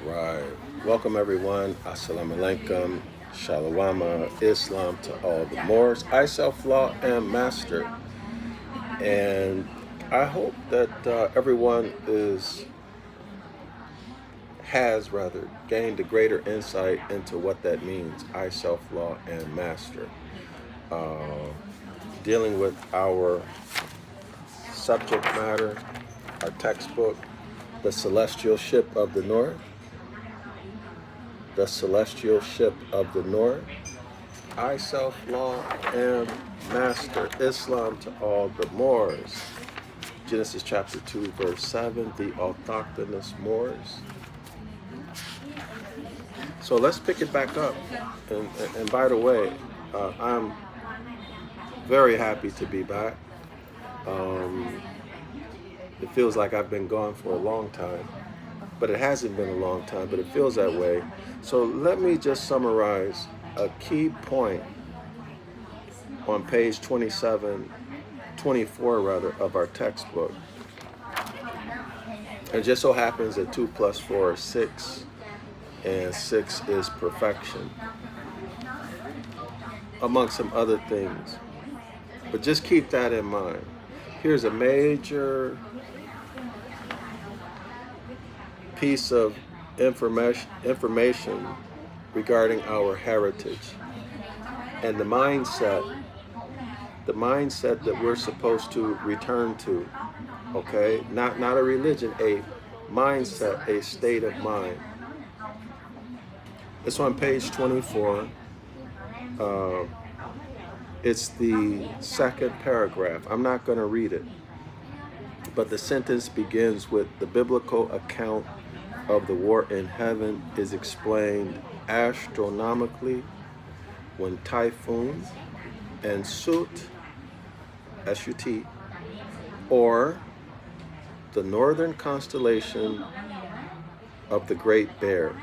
Right. Welcome everyone. Assalamu alaikum. Shalawama. Islam to all the Moors. I self-law am master. And I hope that everyone has rather gained a greater insight into what that means. I self-law am master. Uh, Dealing with our subject matter, our textbook, the celestial ship of the north. The celestial ship of the north. I self-law am master. Islam to all the Moors. Genesis chapter 2, verse 7, the autochthonous Moors. So let's pick it back up. And by the way, I'm very happy to be back. It feels like I've been gone for a long time, but it hasn't been a long time, but it feels that way. So let me just summarize a key point on page 24 rather, of our textbook. And it just so happens that 2 plus 4 is 6, and 6 is perfection, among some other things. But just keep that in mind. Here's a major piece of information regarding our heritage and the mindset that we're supposed to return to. Okay, not a religion, a mindset, a state of mind. It's on page 24. It's the second paragraph. I'm not going to read it, but the sentence begins with the biblical account of the war in heaven is explained astronomically when Typhoon and Sut, S-U-T, or the northern constellation of the Great Bear,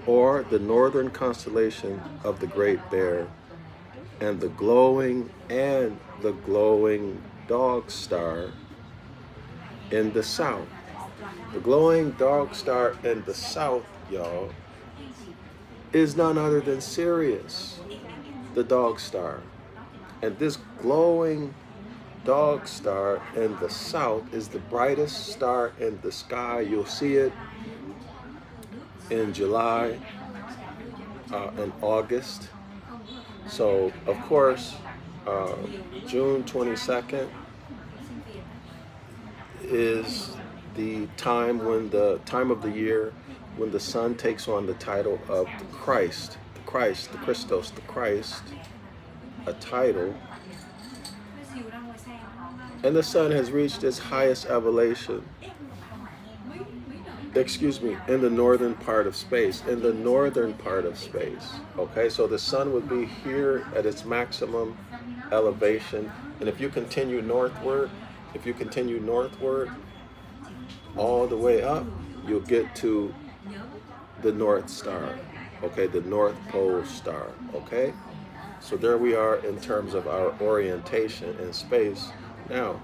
or the northern constellation of the Great Bear, and the glowing dog star in the south. The glowing dog star in the south, y'all, is none other than Sirius, the dog star. And this glowing dog star in the south is the brightest star in the sky. You'll see it in July and August. So, of course, June 22nd is the time of the year when the sun takes on the title of the Christ, the Christos, the Christ, a title. And the sun has reached its highest elevation, in the northern part of space, okay? So the sun would be here at its maximum elevation, and if you continue northward, all the way up, you'll get to the North Star, okay, the North Pole Star, okay? So there we are in terms of our orientation in space. Now,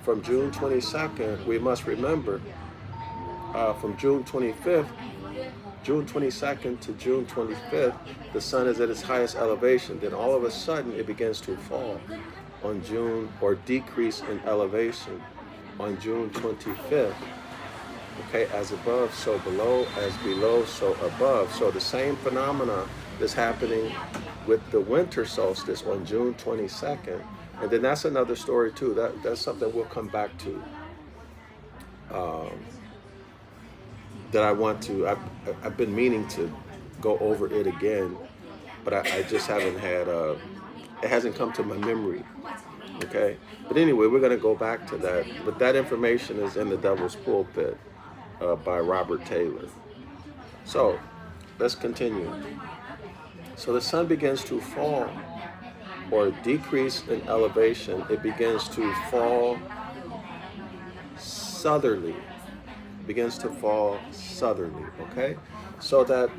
from June 22nd, we must remember, from June 22nd to June 25th, the sun is at its highest elevation. Then all of a sudden, it begins to fall on June, or decrease in elevation on June 25th. Okay, as above, so below, as below, so above. So the same phenomena is happening with the winter solstice on June 22nd. And then that's another story too. That's something we'll come back to. That I've been meaning to go over it again, but I just haven't had, it hasn't come to my memory, okay? But anyway, we're gonna go back to that. But that information is in The Devil's Pulpit by Robert Taylor. So, let's continue. So the sun begins to fall, or decrease in elevation. It begins to fall southerly. Okay? So that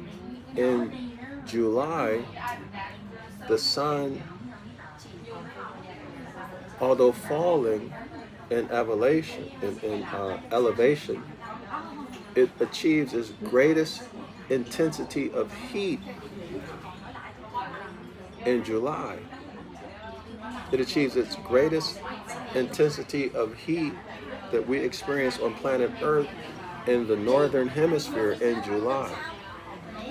in July, the sun, although falling in elevation, it achieves its greatest intensity of heat in July. It achieves its greatest intensity of heat that we experience on planet Earth in the northern hemisphere in July.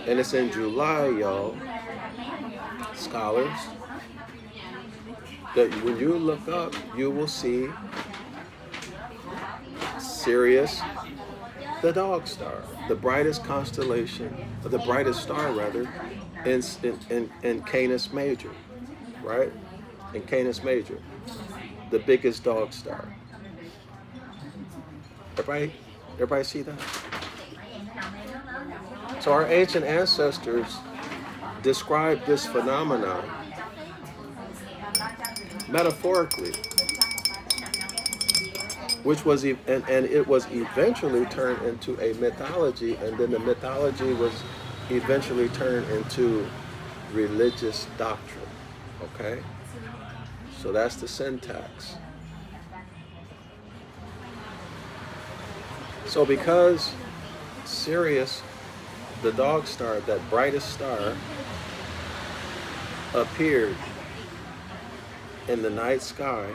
And it's in July, y'all, scholars, that when you look up, you will see Sirius, the dog star, the brightest constellation, or the brightest star rather, in Canis Major, right? In Canis Major, the biggest dog star. Everybody see that? So our ancient ancestors described this phenomenon metaphorically, which was and it was eventually turned into a mythology, and then the mythology was eventually turned into religious doctrine. Okay, so that's the syntax. So because Sirius, the dog star, that brightest star, appeared in the night sky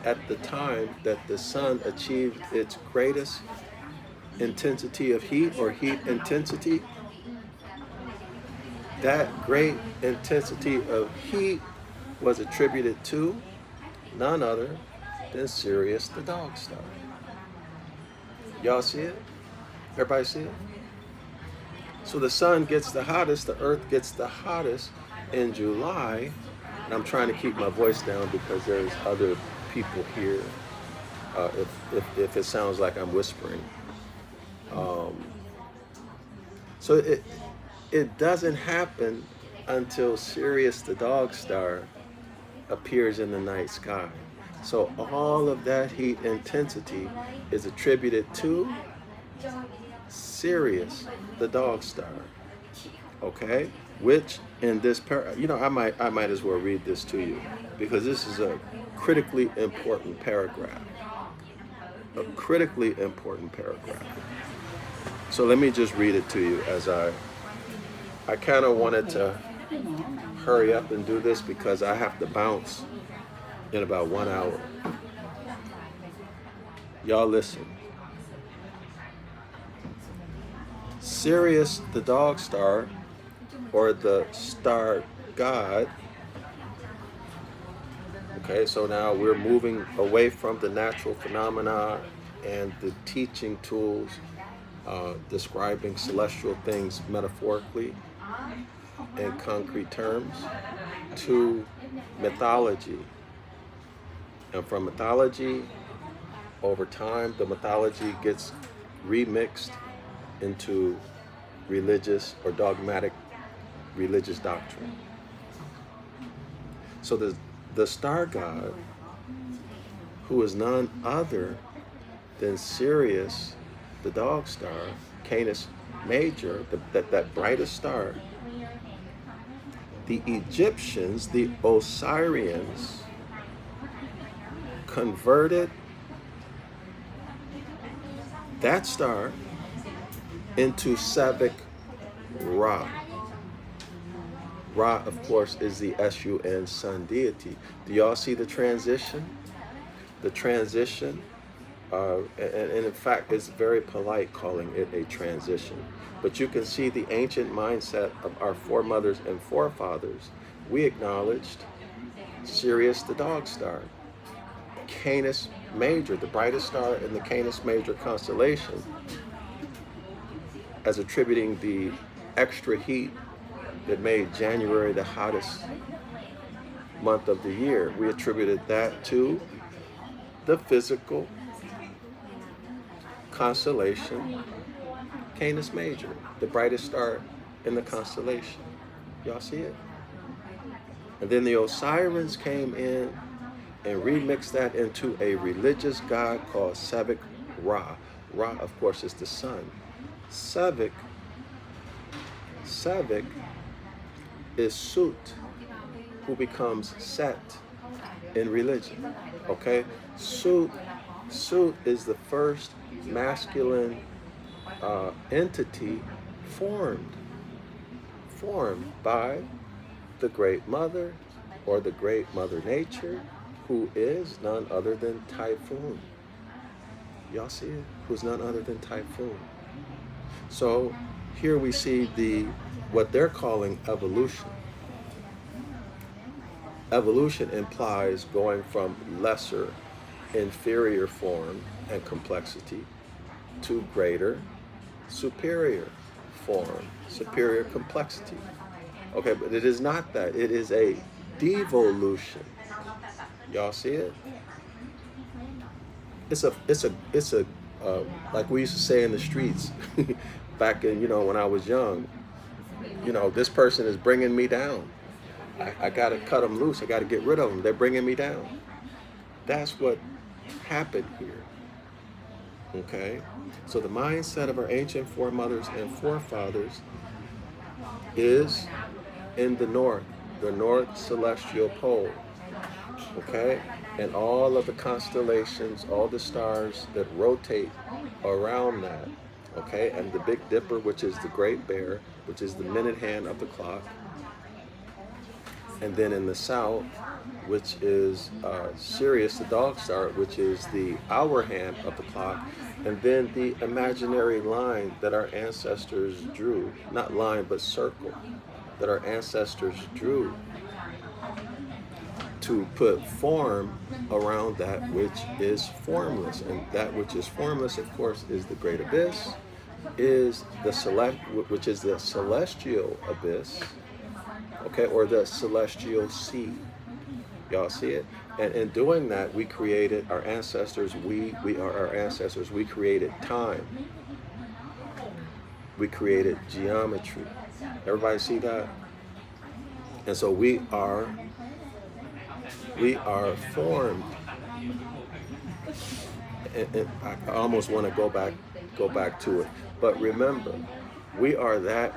at the time that the sun achieved its greatest intensity of heat, or heat intensity, that great intensity of heat was attributed to none other than Sirius, the dog star. Y'all see it? Everybody see it? So the sun gets the hottest, the earth gets the hottest in July, and I'm trying to keep my voice down because there's other people here, if it sounds like I'm whispering. So it doesn't happen until Sirius, the dog star, appears in the night sky. So all of that heat intensity is attributed to Sirius, the dog star. Okay, which in this I might as well read this to you, because this is a critically important paragraph. A critically important paragraph. So let me just read it to you, as I kind of wanted to hurry up and do this because I have to bounce in about 1 hour. Y'all listen. Sirius, the dog star, or the star god. Okay, so now we're moving away from the natural phenomena and the teaching tools describing celestial things metaphorically in concrete terms to mythology. And from mythology, over time, the mythology gets remixed into religious or dogmatic religious doctrine. So the star god, who is none other than Sirius, the dog star, Canis Major, that brightest star, the Egyptians, the Osirians, converted that star into Savic Ra. Ra, of course, is the S-U-N sun deity. Do y'all see the transition? The transition, and in fact, it's very polite calling it a transition. But you can see the ancient mindset of our foremothers and forefathers. We acknowledged Sirius, the dog star, Canis Major, the brightest star in the Canis Major constellation, as attributing the extra heat that made January the hottest month of the year. We attributed that to the physical constellation Canis Major, the brightest star in the constellation. Y'all see it? And then the Osirians came in and remixed that into a religious god called Savic Ra. Ra, of course, is the sun. Savic is Sut, who becomes Set in religion. Okay? Sut is the first masculine entity formed by the Great Mother or the Great Mother Nature, who is none other than Typhoon. Y'all see it? Who's none other than Typhoon. So here we see what they're calling evolution. Evolution implies going from lesser, inferior form and complexity to greater, superior form, superior complexity. Okay, but it is not that. It is a devolution. Y'all see it? It's a like we used to say in the streets back in, when I was young. This person is bringing me down. I got to cut them loose. I got to get rid of them. They're bringing me down. That's what happened here. Okay? So the mindset of our ancient foremothers and forefathers is in the north celestial pole. Okay? And all of the constellations, all the stars that rotate around that. Okay? And the Big Dipper, which is the Great Bear, which is the minute hand of the clock. And then in the south, which is Sirius, the dog star, which is the hour hand of the clock. And then the imaginary line that our ancestors drew, not line, but circle, that our ancestors drew to put form around that which is formless. And that which is formless, of course, is the great abyss, which is the celestial abyss. Okay, or the celestial sea. Y'all see it? And in doing that, we created our ancestors. We are our ancestors. We created time. We created geometry. Everybody see that? And so we are formed. And I almost want to go back to it. But remember, we are that.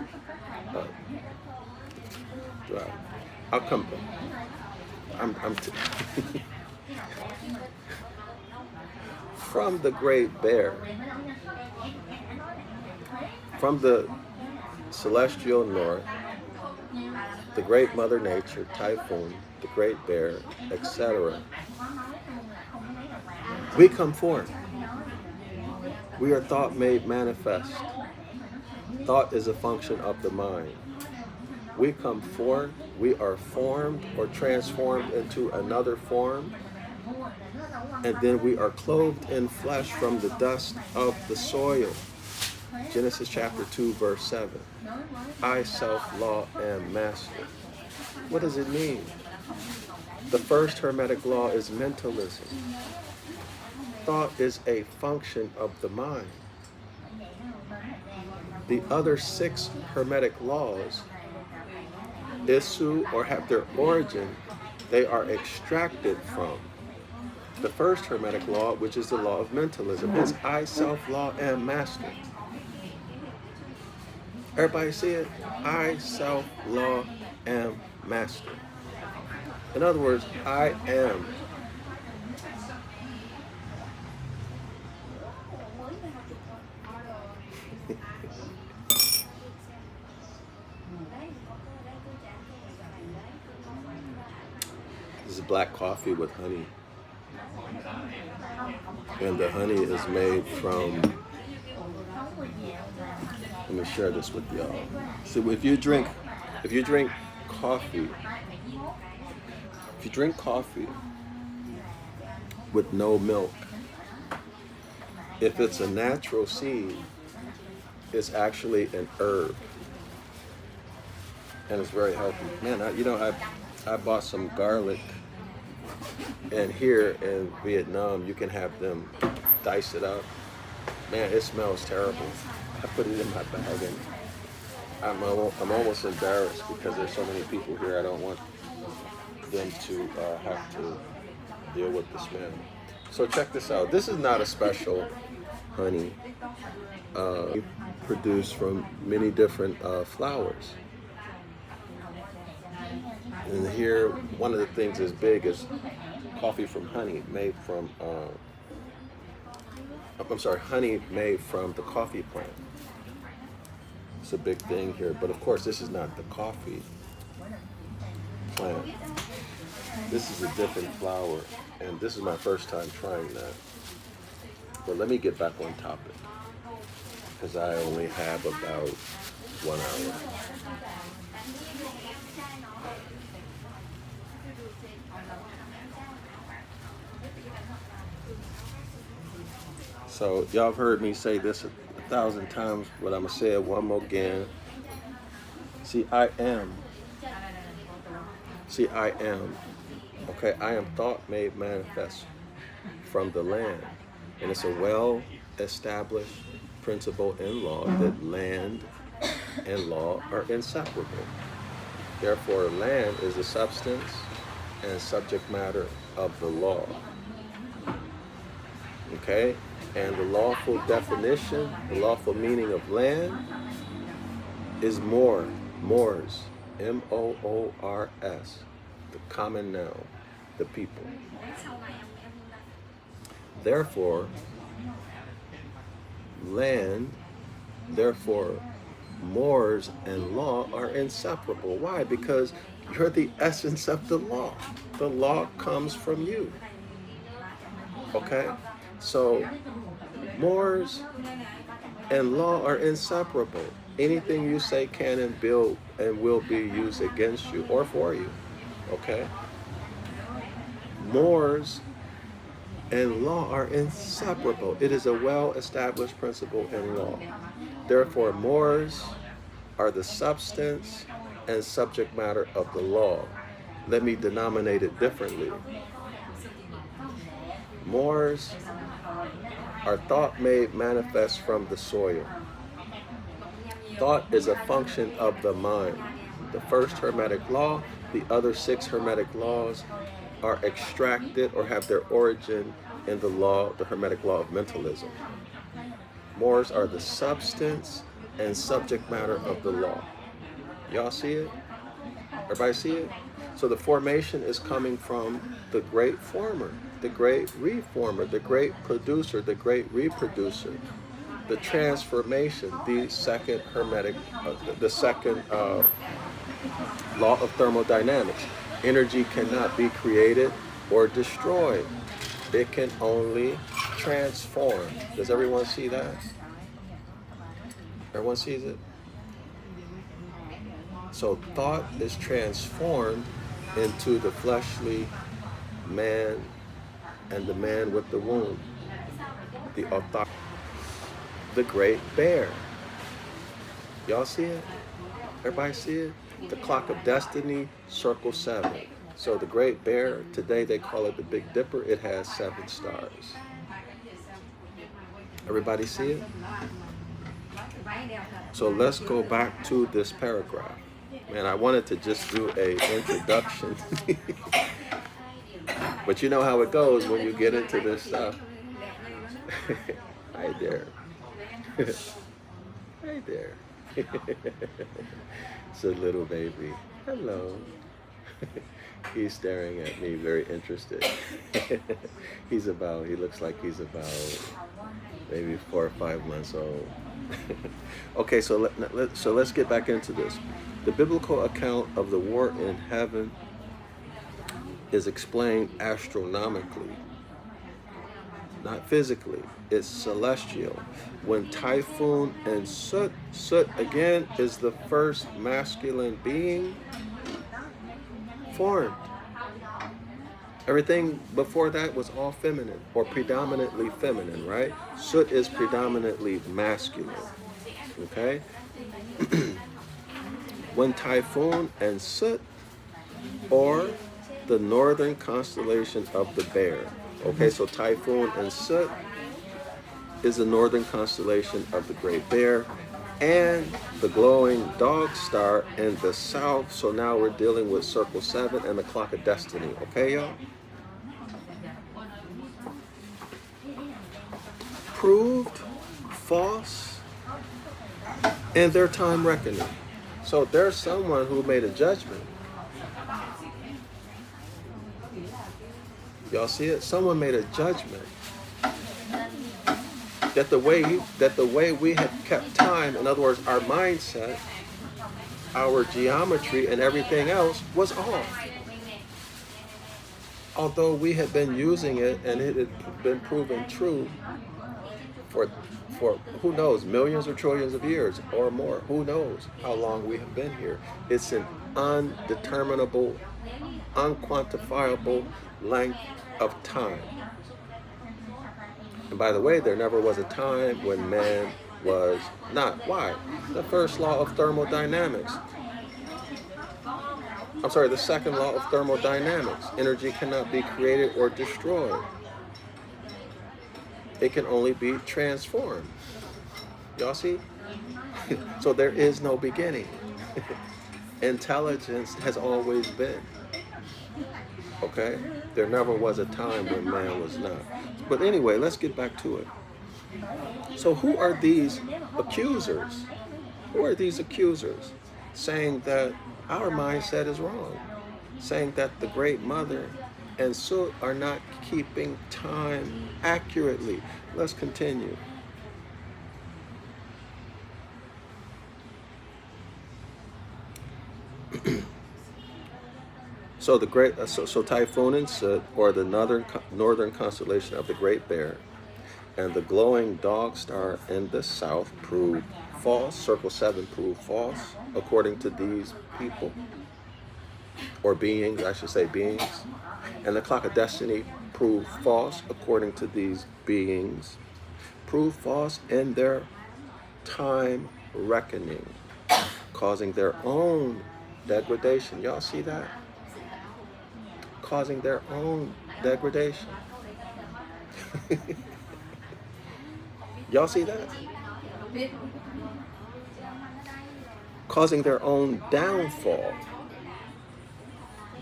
I'll come back. From the Great Bear, from the celestial north, the Great Mother Nature, Typhoon, the Great Bear, etc. We come forth. We are thought made manifest. Thought is a function of the mind. We come forth, we are formed or transformed into another form, and then we are clothed in flesh from the dust of the soil. Genesis chapter 2, verse 7. I, self-law, am master. What does it mean? The first Hermetic law is mentalism. Thought is a function of the mind. The other 6 Hermetic laws issue or have their origin, they are extracted from the first Hermetic law, which is the law of mentalism. It's I, self-law, am master. Everybody see it? I, self-law, am master. In other words, I am. This is black coffee with honey. And the honey is made from, let me share this with y'all. So if you drink coffee, with no milk, if it's a natural seed, it's actually an herb. And it's very healthy. Man, I bought some garlic. And here in Vietnam, you can have them dice it up. Man, it smells terrible. I put it in my bag, and I'm almost embarrassed because there's so many people here. I don't want them to have to deal with the smell. So check this out. This is not a special honey. Produced from many different flowers. And here, one of the things that's big is coffee from honey, made from I'm sorry, honey made from the coffee plant. It's a big thing here, but of course this is not the coffee plant. This is a different flower, and this is my first time trying that. But let me get back on topic, because I only have about 1 hour. So y'all have heard me say this 1,000 times, but I'm gonna say it one more again. See, I am. See, I am. Okay, I am thought made manifest from the land. And it's a well-established principle in law that land and law are inseparable. Therefore, land is the substance and subject matter of the law. Okay? And the lawful definition, the lawful meaning of land is moors, M-O-O-R-S, the common noun, the people. Therefore, land, therefore, mores and law are inseparable. Why? Because you're the essence of the law. The law comes from you. Okay? So, mores and law are inseparable. Anything you say can and will be used against you or for you. Okay? Mores and law are inseparable. It is a well-established principle in law. Therefore, mores are the substance and subject matter of the law. Let me denominate it differently. Mores are thought made manifest from the soil. Thought is a function of the mind. The first Hermetic law, the other 6 Hermetic laws are extracted or have their origin in the Hermetic law of mentalism. Mores are the substance and subject matter of the law. Y'all see it? Everybody see it? So the formation is coming from the great former, the great reformer, the great producer, the great reproducer. The transformation, the second Hermetic, the second law of thermodynamics. Energy cannot be created or destroyed. It can only transform. Does everyone see that? Everyone sees it? So thought is transformed into the fleshly man and the man with the womb. The authority. The great bear. Y'all see it? Everybody see it? The clock of destiny, circle 7. So the great bear, today they call it the Big Dipper. It has 7 stars. Everybody see it? So let's go back to this paragraph. Man, I wanted to just do an introduction. But you know how it goes when you get into this stuff. Hi there. Hi there. It's a little baby. Hello. He's staring at me, very interested. He looks like he's about maybe 4 or 5 months old. Okay, so let's get back into this. The biblical account of the war in heaven is explained astronomically, not physically. It's celestial. When Typhoon and Soot again is the first masculine being formed. Everything before that was all feminine or predominantly feminine, right? Soot is predominantly masculine, okay? When Typhoon and Soot, or the northern constellation of the Bear. Okay, so Typhoon and Soot is the northern constellation of the Great Bear, and the glowing dog star in the south. So now we're dealing with circle 7 and the clock of destiny. Okay, y'all? Proved false in their time reckoning. So there's someone who made a judgment. Y'all see it? Someone made a judgment that the way we had kept time, in other words, our mindset, our geometry, and everything else was off. Although we had been using it and it had been proven true for for who knows, millions or trillions of years or more. Who knows how long we have been here? It's an undeterminable, unquantifiable length of time. And by the way, there never was a time when man was not. Why? The first law of thermodynamics. I'm sorry, the second law of thermodynamics. Energy cannot be created or destroyed. It can only be transformed. Y'all see? So there is no beginning. Intelligence has always been. Okay? There never was a time when man was not. But anyway, let's get back to it. So who are these accusers? Who are these accusers saying that our mindset is wrong? Saying that the Great Mother and Sut are not keeping time accurately. Let's continue. So the great, so Typhoon and Sut, or the northern constellation of the Great Bear, and the glowing dog star in the south prove false. Circle 7 prove false, according to these people, or beings, I should say beings. And the clock of destiny prove false, according to these beings. Prove false in their time reckoning, causing their own degradation. Y'all see that? Causing their own degradation. Y'all see that? Causing their own downfall.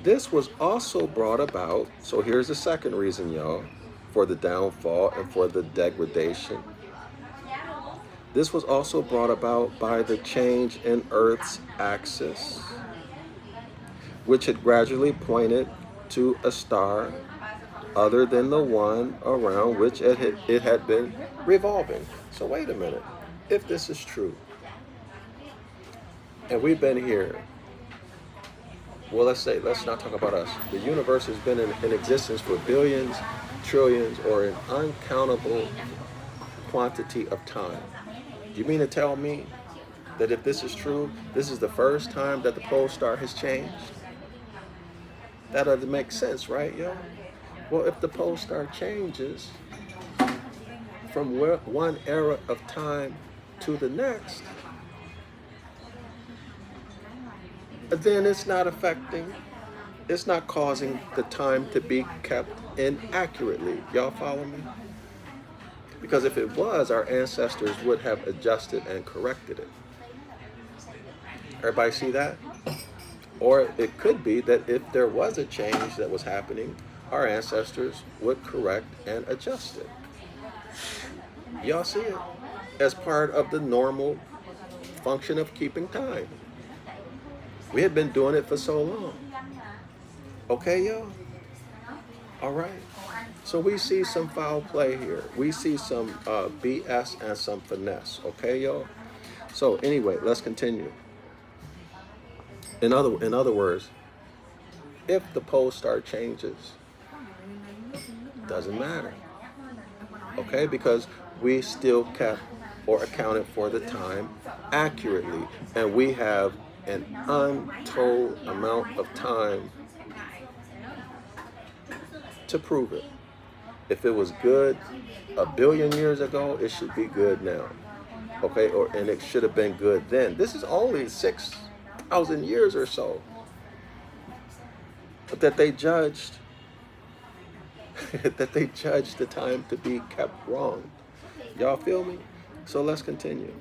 This was also brought about, so here's the second reason, y'all, for the downfall and for the degradation. This was also brought about by the change in Earth's axis, which had gradually pointed to a star other than the one around which it had been revolving. So wait a minute, if this is true, and we've been here, well, let's not talk about us. The universe has been in existence for billions, trillions, or an uncountable quantity of time. Do you mean to tell me that if this is true, this is the first time that the pole star has changed? That doesn't make sense, right, yo? Well, if the pole star changes from one era of time to the next, then it's not causing the time to be kept inaccurately. Y'all follow me? Because if it was, our ancestors would have adjusted and corrected it. Everybody see that? Or it could be that if there was a change that was happening, our ancestors would correct and adjust it. Y'all see it? As part of the normal function of keeping time. We had been doing it for so long. Okay, y'all? All right. So we see some foul play here. We see some BS and some finesse. Okay, y'all? So anyway, let's continue. In other words, if the pole star changes, doesn't matter. Okay, because we still kept or accounted for the time accurately, and we have an untold amount of time to prove it. If it was good 1 billion years ago, it should be good now. Okay, and it should have been good then. This is only 6,000 years or so that they judged the time to be kept wrong. Y'all feel me? So let's continue.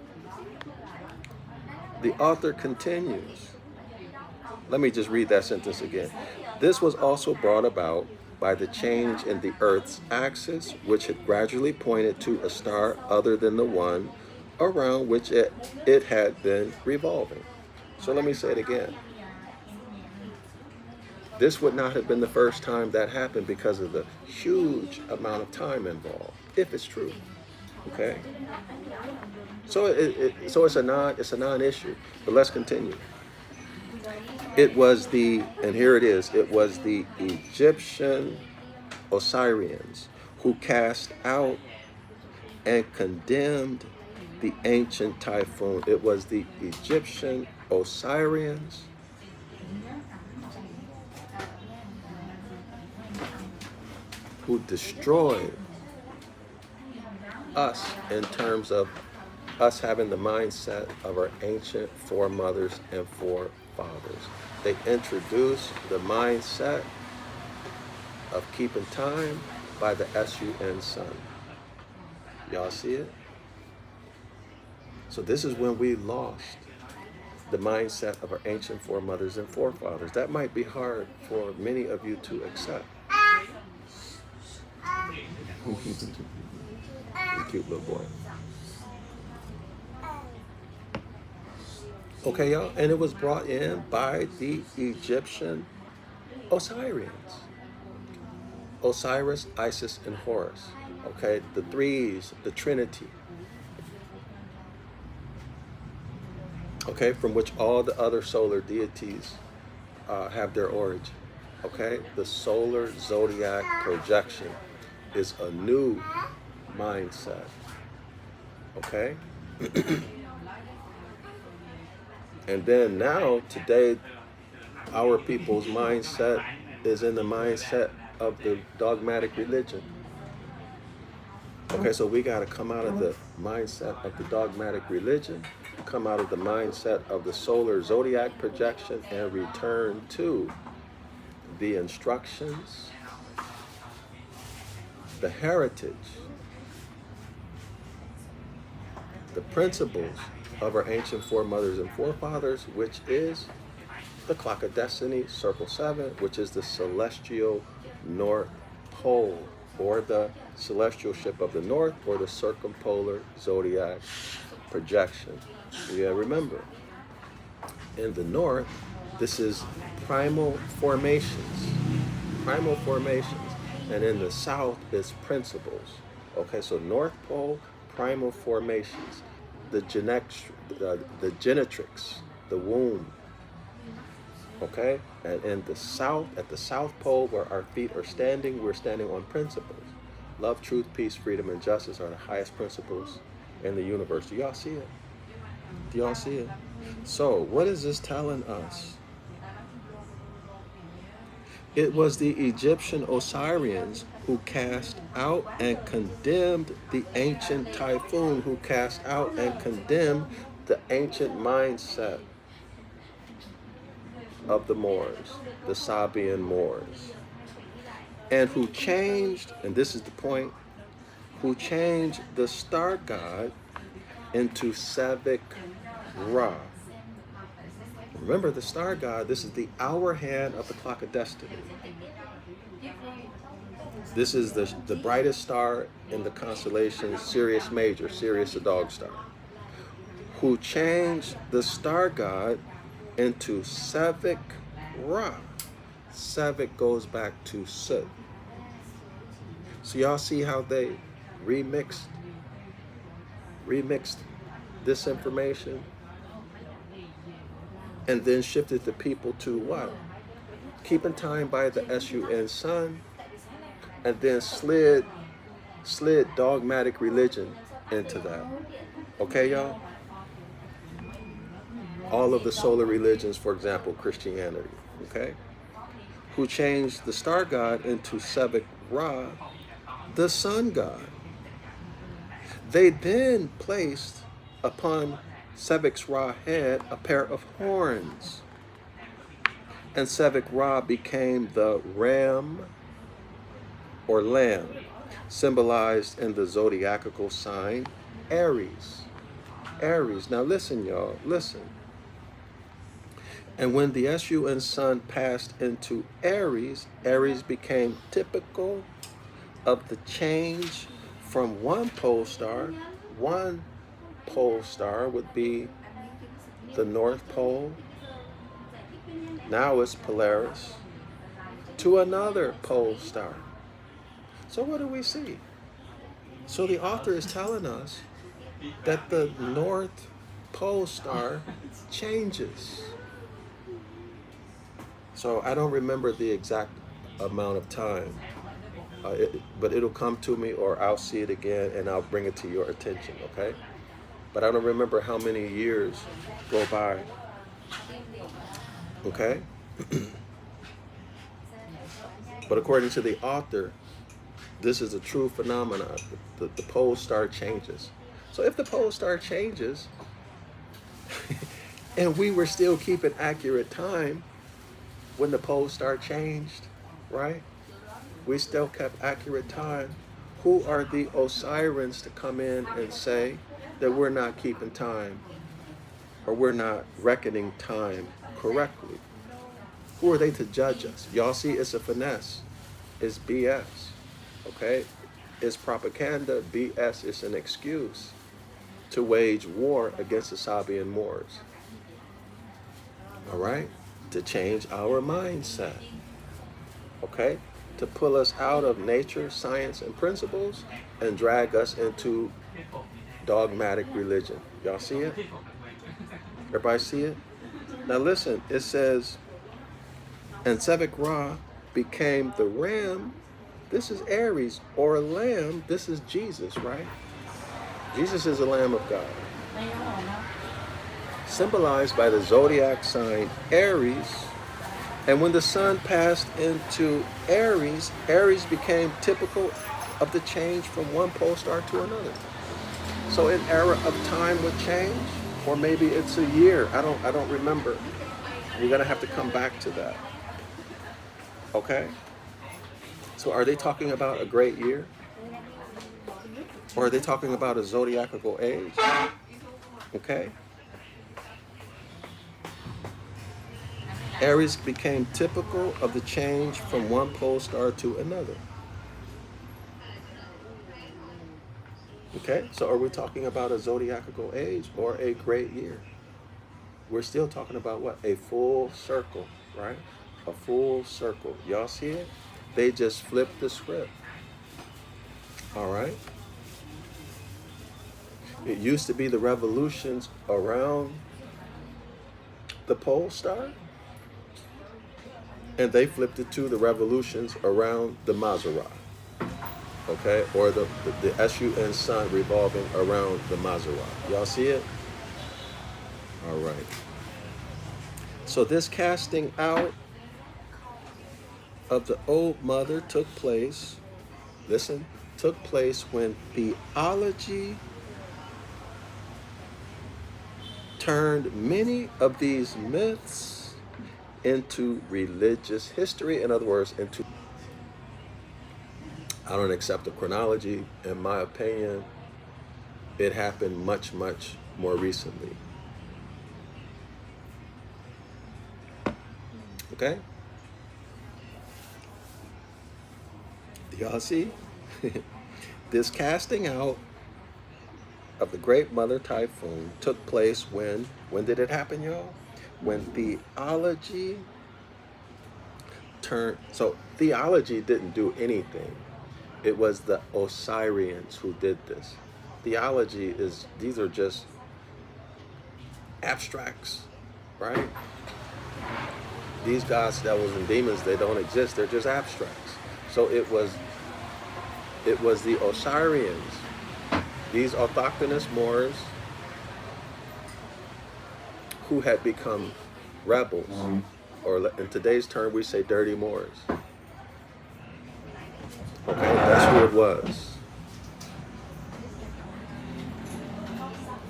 The author continues. Let me just read that sentence again. This was also brought about by the change in the Earth's axis, which had gradually pointed to a star other than the one around which it had been revolving. So let me say it again. This would not have been the first time that happened because of the huge amount of time involved, if it's true. Okay. So it's a non-issue. But let's continue. It was and here it is. It was the Egyptian Osirians who cast out and condemned the ancient typhoon. It was the Egyptian Osirians who destroyed us in terms of us having the mindset of our ancient foremothers and forefathers. They introduced the mindset of keeping time by the sun sun. Y'all see it? So this is when we lost the mindset of our ancient foremothers and forefathers. That might be hard for many of you to accept. Cute little boy. Okay, y'all, and it was brought in by the Egyptian Osirians. Osiris, Isis, and Horus. Okay, the threes, the Trinity. Okay, from which all the other solar deities have their origin. Okay, the solar zodiac projection is a new mindset. Okay? And then now, today, our people's mindset is in the mindset of the dogmatic religion. Okay, so we got to come out of the mindset of the dogmatic religion, come out of the mindset of the solar zodiac projection, and return to the instructions, the heritage, the principles of our ancient foremothers and forefathers, which is the clock of destiny, circle 7, which is the celestial North Pole, or the celestial ship of the North, or the circumpolar zodiac projection. Yeah, remember, in the North, this is primal formations, and in the South is principles. Okay, so North Pole, primal formations, the genetrix, the womb. Okay, and in the South, at the South Pole, where our feet are standing, we're standing on principles. Love, truth, peace, freedom, and justice are the highest principles in the universe. Do y'all see it? Do y'all see it? So, what is this telling us? It was the Egyptian Osirians who cast out and condemned the ancient typhoon, who cast out and condemned the ancient mindset of the Moors, the Sabian Moors, and who changed, and this is the point, who changed the star god into Savic Ra. Remember, the star god, this is the hour hand of the clock of destiny. This is the brightest star in the constellation Sirius Major, Sirius the dog star, who changed the star god into Savic Ra. Savic goes back to Sut. So y'all see how they remixed this information, and then shifted the people to what? Keeping time by the sun sun, and then slid dogmatic religion into that. Okay, y'all? All of the solar religions, for example, Christianity, okay? Who changed the star god into Savic Ra, the sun god. They then placed upon Savic Ra's head a pair of horns. And Savic Ra became the ram or lamb, symbolized in the zodiacal sign Aries. Aries. Now listen, y'all, listen. And when the sun sun passed into Aries, Aries became typical of the change from one pole star would be the North Pole, now it's Polaris, to another pole star. So what do we see? So the author is telling us that the North Pole star changes. So I don't remember the exact amount of time, but it'll come to me, or I'll see it again and I'll bring it to your attention, okay? But I don't remember how many years go by, okay? But according to the author, this is a true phenomenon. The pole star changes. So if the pole star changes, and we were still keeping accurate time when the pole star changed, right? We still kept accurate time. Who are the Osirians to come in and say that we're not keeping time, or we're not reckoning time correctly? Who are they to judge us? Y'all see, it's a finesse. It's BS, okay? It's propaganda. BS is an excuse to wage war against the Sabian Moors, all right? To change our mindset, okay? To pull us out of nature, science, and principles and drag us into dogmatic religion. Y'all see it? Everybody see it? Now listen, it says, and Sevek Ra became the ram. This is Aries, or lamb. This is Jesus, right? Jesus is the Lamb of God, symbolized by the zodiac sign Aries. And when the sun passed into Aries, Aries became typical of the change from one pole star to another. So an era of time would change, or maybe it's a year. I don't remember. We're gonna have to come back to that. Okay? So are they talking about a great year? Or are they talking about a zodiacal age? Okay? Aries became typical of the change from one pole star to another. Okay, so are we talking about a zodiacal age or a great year? We're still talking about what? A full circle, right? A full circle. Y'all see it? They just flipped the script. All right? It used to be the revolutions around the pole star, and they flipped it to the revolutions around the Maserati, okay? Or the SUN sun revolving around the Maserati. Y'all see it? All right. So this casting out of the old mother took place, listen, took place when theology turned many of these myths into religious history. In other words, into, I don't accept the chronology. In my opinion, it happened much, much more recently. Okay? Do y'all see? This casting out of the great mother typhoon took place when did it happen, y'all? When theology turned, so theology didn't do anything. It was the Osirians who did this. Theology is, these are just abstracts, right? These gods, devils, and demons, they don't exist. They're just abstracts. So it was the Osirians, these autochthonous Moors, who had become rebels, or in today's term, we say dirty Moors. Okay, that's who it was.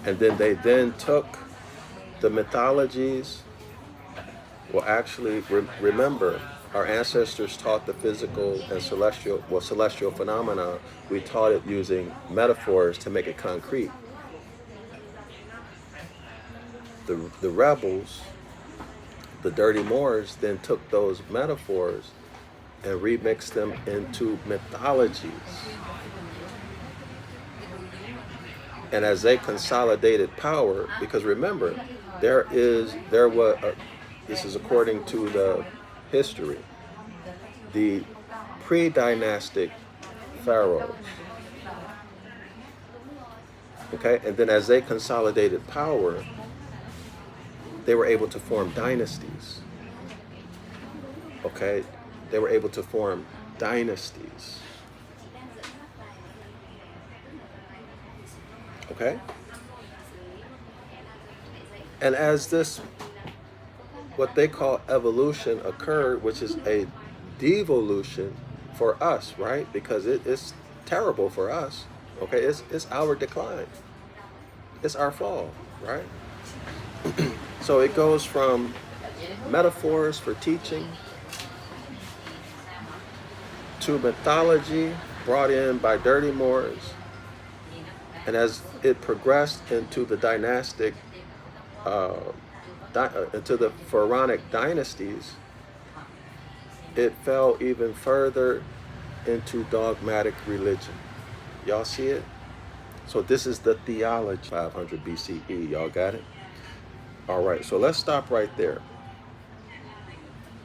And then they took the mythologies. Well, actually, remember, our ancestors taught the physical and celestial phenomena. We taught it using metaphors to make it concrete. The rebels, the dirty Moors, then took those metaphors and remixed them into mythologies. And as they consolidated power, because remember, this is according to the history, the pre-dynastic pharaohs, Okay, and then as they consolidated power, they were able to form dynasties. Okay, they were able to form dynasties. Okay, and as this, what they call evolution occurred, which is a devolution for us, right? Because it's terrible for us. Okay, it's our decline. It's our fall, right? So it goes from metaphors for teaching to mythology brought in by dirty Moors, and as it progressed into the dynastic, into the pharaonic dynasties, it fell even further into dogmatic religion. Y'all see it? So this is the theology, 500 BCE. Y'all got it? All right. So let's stop right there.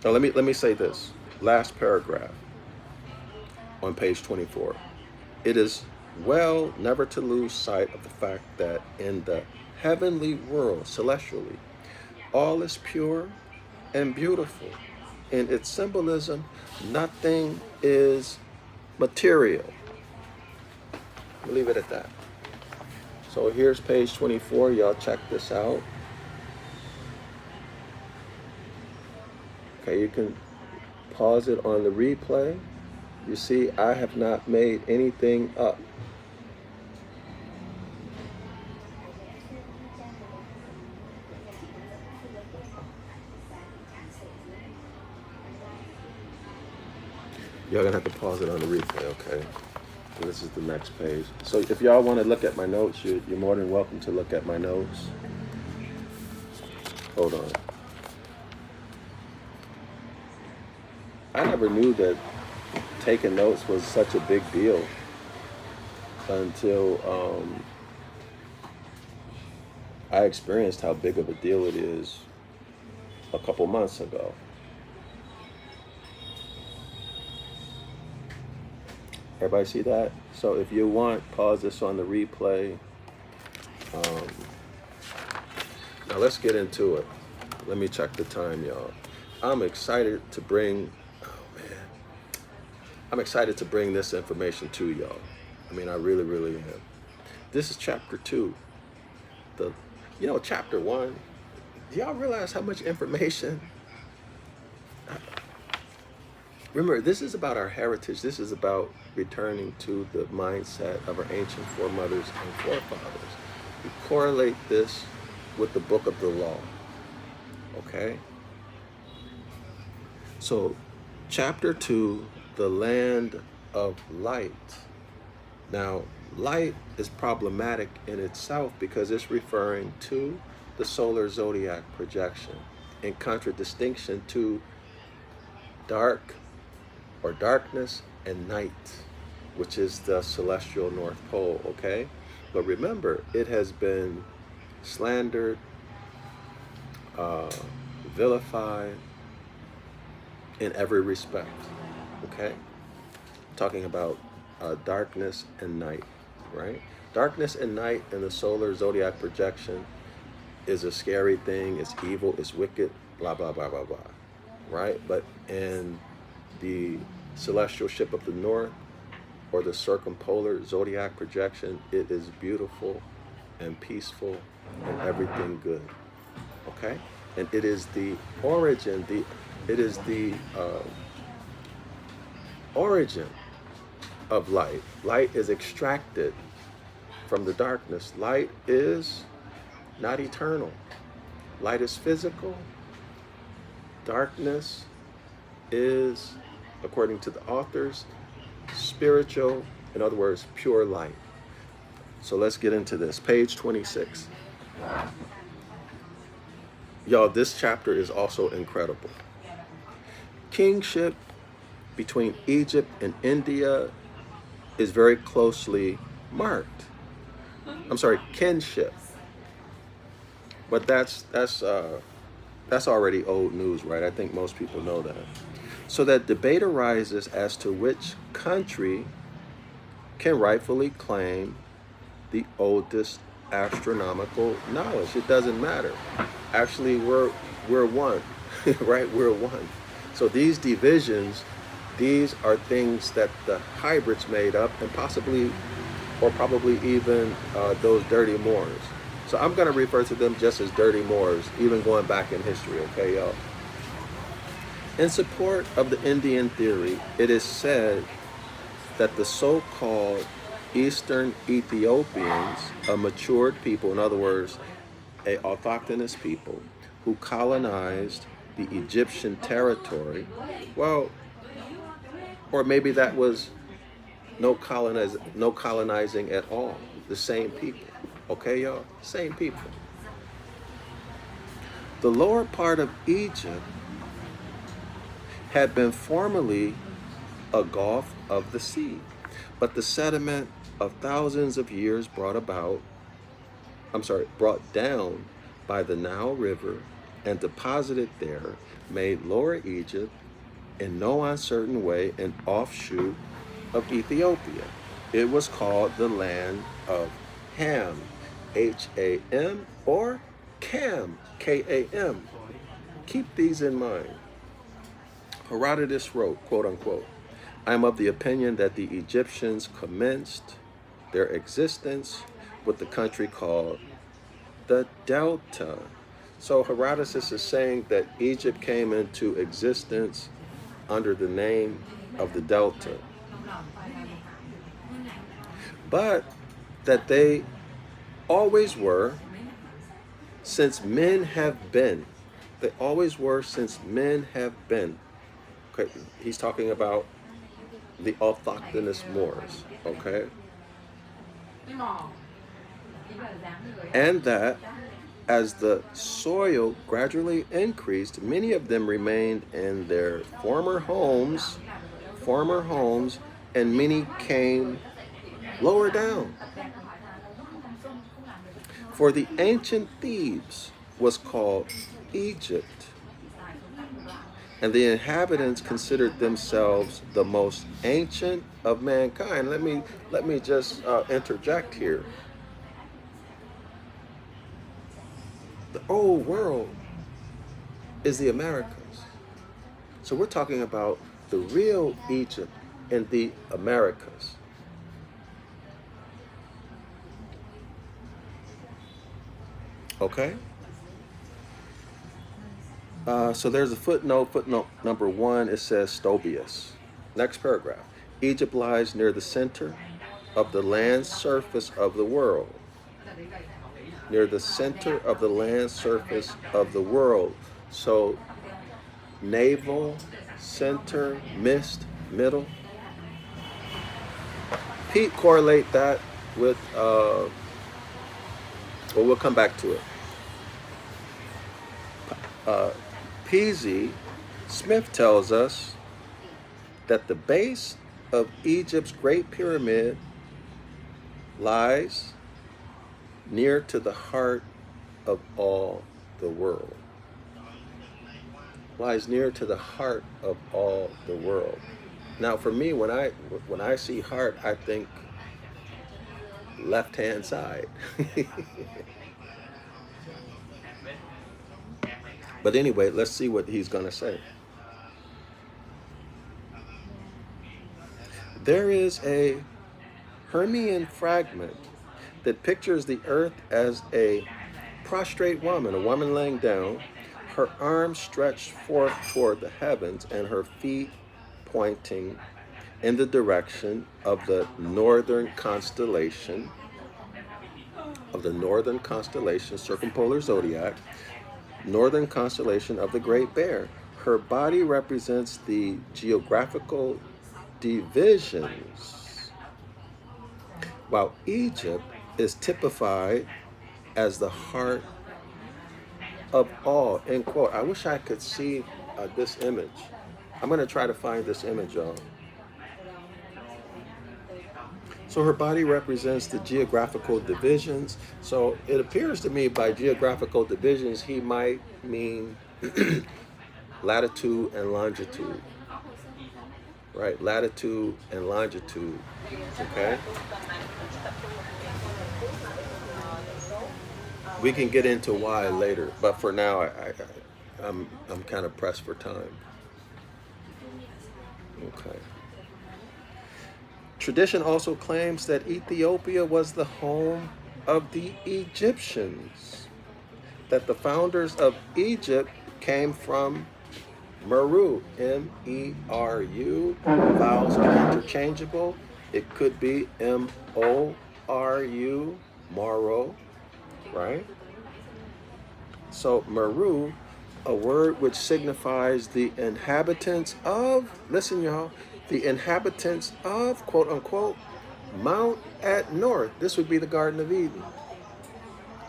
Now let me say this. Last paragraph on page 24. It is well never to lose sight of the fact that in the heavenly world, celestially, all is pure and beautiful. In its symbolism, nothing is material. We'll leave it at that. So here's page 24. Y'all check this out. Okay, you can pause it on the replay. You see, I have not made anything up. Y'all gonna have to pause it on the replay, okay? So this is the next page. So if y'all want to look at my notes, you're more than welcome to look at my notes. Hold on. I never knew that taking notes was such a big deal until I experienced how big of a deal it is a couple months ago. Everybody see that? So if you want, pause this on the replay. Now let's get into it. Let me check the time, y'all. I'm excited to bring this information to y'all. I mean, I really, really am. This is chapter 2. Chapter 1. Do y'all realize how much information? Remember, this is about our heritage. This is about returning to the mindset of our ancient foremothers and forefathers. We correlate this with the book of the law. Okay? So, chapter 2, the land of light. Now, light is problematic in itself because it's referring to the solar zodiac projection in contradistinction to dark or darkness and night, which is the celestial North Pole, okay? But remember, it has been slandered, vilified in every respect, okay? Talking about darkness and night, right? Darkness and night in the solar zodiac projection is a scary thing, it's evil, it's wicked, blah, blah, blah, blah, blah, right? But in the celestial ship of the north, or the circumpolar zodiac projection, it is beautiful and peaceful and everything good, okay? And it is the origin, origin of light. Light is extracted from the darkness. Light is not eternal. Light is physical. Darkness is, according to the authors, spiritual, in other words, pure light. So let's get into this. Page 26. Y'all, this chapter is also incredible. Kingship between Egypt and India is very closely marked. I'm sorry, kinship. But that's already old news, right? I think most people know that. So that debate arises as to which country can rightfully claim the oldest astronomical knowledge. It doesn't matter. Actually, we're one, right? We're one. So these divisions, these are things that the hybrids made up, and possibly, or probably even those dirty Moors. So I'm going to refer to them just as dirty Moors, even going back in history, okay, y'all? In support of the Indian theory, it is said that the so-called Eastern Ethiopians, a matured people, in other words, a autochthonous people, who colonized the Egyptian territory, well, or maybe that was no colonizing at all. The same people. Okay, y'all? Same people. The lower part of Egypt had been formerly a gulf of the sea, but the sediment of thousands of years brought down by the Nile River and deposited there made Lower Egypt in no uncertain way an offshoot of Ethiopia. It was called the land of Ham, H-A-M, or Cam, K-A-M. Keep these in mind. Herodotus wrote, quote unquote, I am of the opinion that the Egyptians commenced their existence with the country called the Delta. So Herodotus is saying that Egypt came into existence under the name of the Delta, but that they always were since men have been. They always were since men have been. Okay, he's talking about the autochthonous Moors, okay? And that as the soil gradually increased, many of them remained in their former homes, and many came lower down. For the ancient Thebes was called Egypt, and the inhabitants considered themselves the most ancient of mankind. Let me just interject here. The old world is the Americas. So we're talking about the real Egypt in the Americas. Okay? So there's a footnote number 1, it says Stobius. Next paragraph. Egypt lies near the center of the land surface of the world. Near the center of the land surface of the world. So navel, center, mist, middle. Pete, correlate that with, well, we'll come back to it. P.Z. Smith tells us that the base of Egypt's Great Pyramid lies near to the heart of all the world. Lies near to the heart of all the world. Now, for me, when I see heart, I think left-hand side. But anyway, let's see what he's going to say. There is a Hermean fragment that pictures the earth as a prostrate woman, a woman laying down, her arms stretched forth toward the heavens and her feet pointing in the direction of the northern constellation, circumpolar zodiac, northern constellation of the Great Bear. Her body represents the geographical divisions, while Egypt is typified as the heart of all, end quote. I wish I could see this image. I'm going to try to find this image, y'all. So her body represents the geographical divisions. So it appears to me by geographical divisions, he might mean latitude and longitude. Right, latitude and longitude, okay? We can get into why later, but for now, I'm kind of pressed for time. Okay. Tradition also claims that Ethiopia was the home of the Egyptians, that the founders of Egypt came from Meru, M-E-R-U. Vowels are interchangeable. It could be M-O-R-U, Moro, right? So Meru, a word which signifies the inhabitants of, listen y'all, the inhabitants of, quote unquote, Mount at North. This would be the Garden of Eden.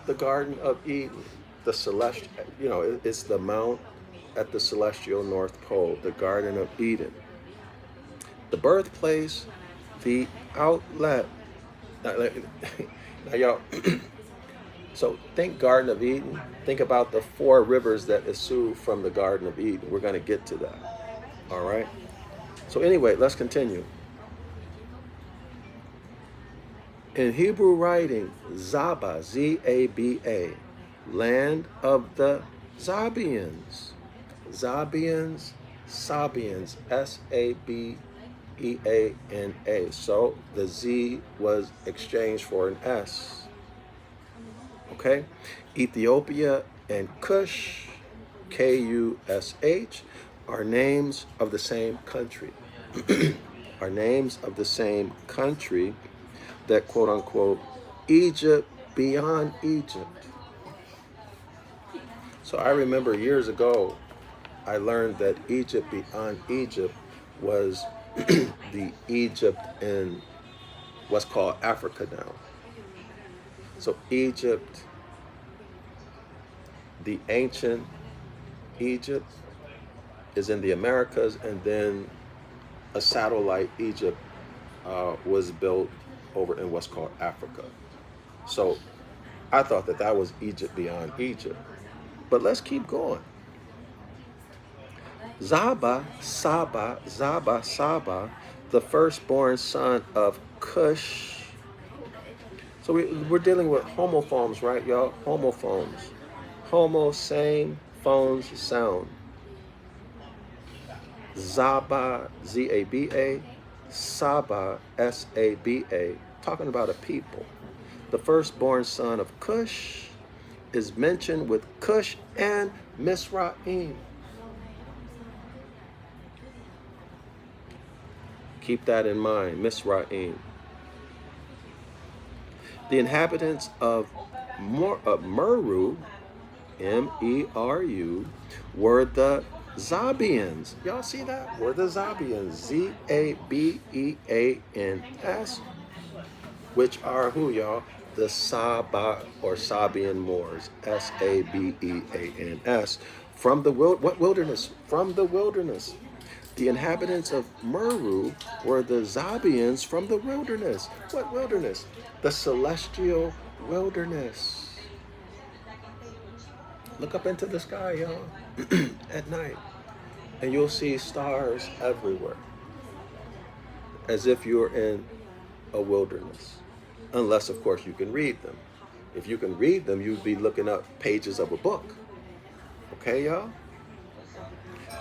The Garden of Eden. The celestial, it's the mount at the celestial North Pole, the Garden of Eden. The birthplace, the outlet. Now y'all, so think Garden of Eden. Think about the 4 rivers that issue from the Garden of Eden. We're going to get to that. All right. So anyway, let's continue. In Hebrew writing, Zaba, Z-A-B-A, land of the Zabians. Zabians, Sabians, S-A-B-E-A-N-A. So the Z was exchanged for an S. Okay? Ethiopia and Kush, K-U-S-H, are names of the same country. Are names of the same country that, quote unquote, Egypt beyond Egypt. So I remember years ago, I learned that Egypt beyond Egypt was the Egypt in what's called Africa now. So Egypt, the ancient Egypt, is in the Americas, and then a satellite Egypt was built over in what's called Africa. So I thought that that was Egypt beyond Egypt. But let's keep going. Zaba, Saba, the firstborn son of Cush. So we're dealing with homophones, right, y'all? Homophones. Homo, same, phones, sound. Zaba, Z-A-B-A, Saba, S-A-B-A, talking about a people. The firstborn son of Cush is mentioned with Cush and Misraim. Keep that in mind, Misraim. The inhabitants of Meru, M-E-R-U, were the Zabians. Y'all see that? Were the Zabians, Z-A-B-E-A-N-S, which are who, y'all? The Saba or Sabian Moors, S-A-B-E-A-N-S, from the what wilderness? From the wilderness. The inhabitants of Meru were the Zabians from the wilderness. What wilderness? The celestial wilderness. Look up into the sky, y'all, at night, and you'll see stars everywhere, as if you're in a wilderness. Unless, of course, you can read them. If you can read them, you'd be looking up pages of a book. Okay, y'all?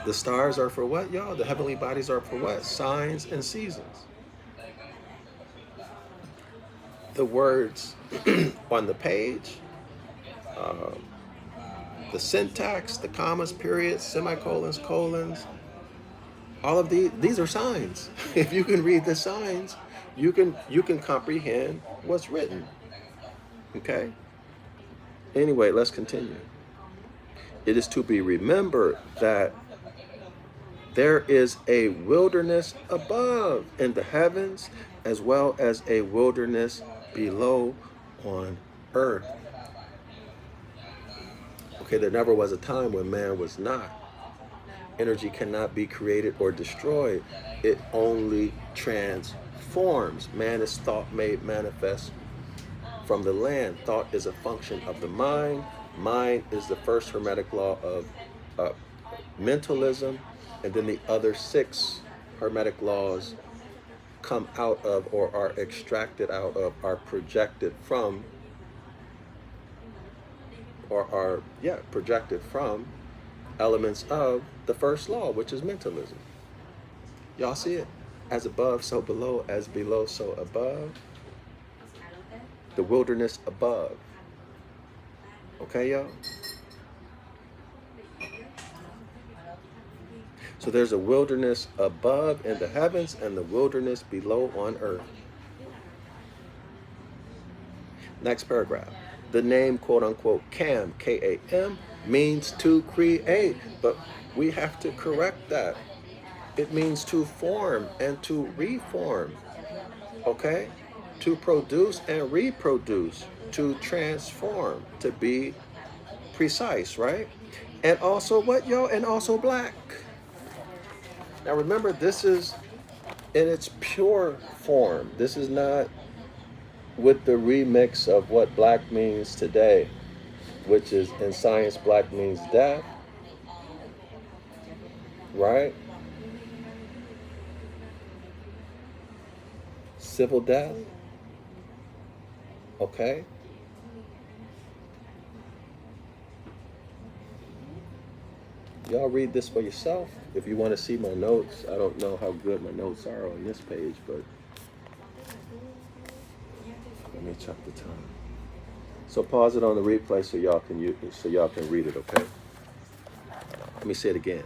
The stars are for what, y'all? The heavenly bodies are for what? Signs and seasons. The words on the page, the syntax, the commas, periods, semicolons, colons, all of these are signs. If you can read the signs, you can comprehend what's written. Okay? Anyway, let's continue. It is to be remembered that there is a wilderness above in the heavens, as well as a wilderness below on earth. Okay, there never was a time when man was not. Energy cannot be created or destroyed. It only transforms. Man is thought made manifest from the land. Thought is a function of the mind. Mind is the first hermetic law of mentalism, and then the other 6 hermetic laws come out of, or are extracted out of, are projected from or are, yeah, projected from elements of the first law, which is mentalism. Y'all see it? As above, so below, as below, so above. The wilderness above. Okay, y'all? So there's a wilderness above in the heavens and the wilderness below on earth. Next paragraph. The name, quote unquote, Kam, K-A-M, means to create, but we have to correct that. It means to form and to reform, okay? To produce and reproduce, to transform, to be precise, right? And also what, y'all? And also black. Now remember, this is in its pure form. This is not with the remix of what black means today, which is in science, black means death, right? Civil death, okay? Y'all read this for yourself. If you want to see my notes, I don't know how good my notes are on this page, but let me check the time. So pause it on the replay so y'all can read it, okay? Let me say it again.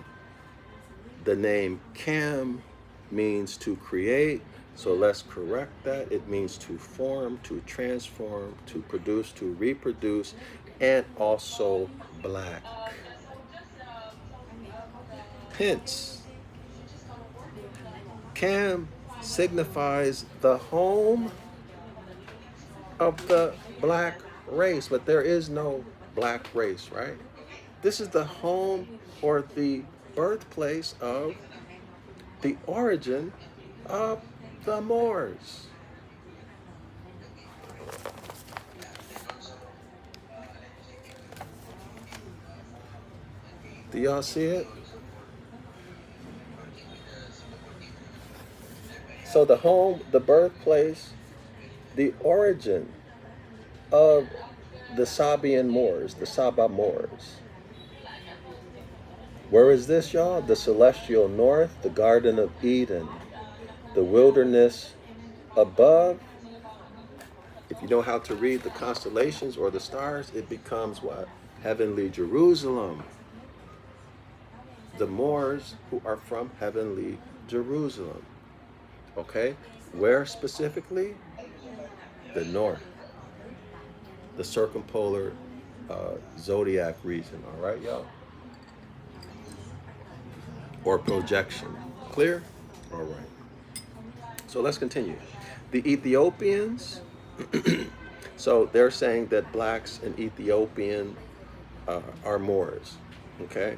The name Kam means to create, so let's correct that. It means to form, to transform, to produce, to reproduce, and also black. Hence, Kam signifies the home of the black race, but there is no black race, right? This is the home or the birthplace of the origin of the Moors. Do y'all see it? So the home, the birthplace, the origin of the Sabian Moors, the Saba Moors. Where is this, y'all? The celestial north, the Garden of Eden, the wilderness above. If you know how to read the constellations or the stars, it becomes what? Heavenly Jerusalem. The Moors who are from heavenly Jerusalem. Okay? Where specifically? The north. The circumpolar zodiac region. All right, y'all? Or projection. Clear? All right. So let's continue. The Ethiopians, so they're saying that blacks and Ethiopian are Moors, okay?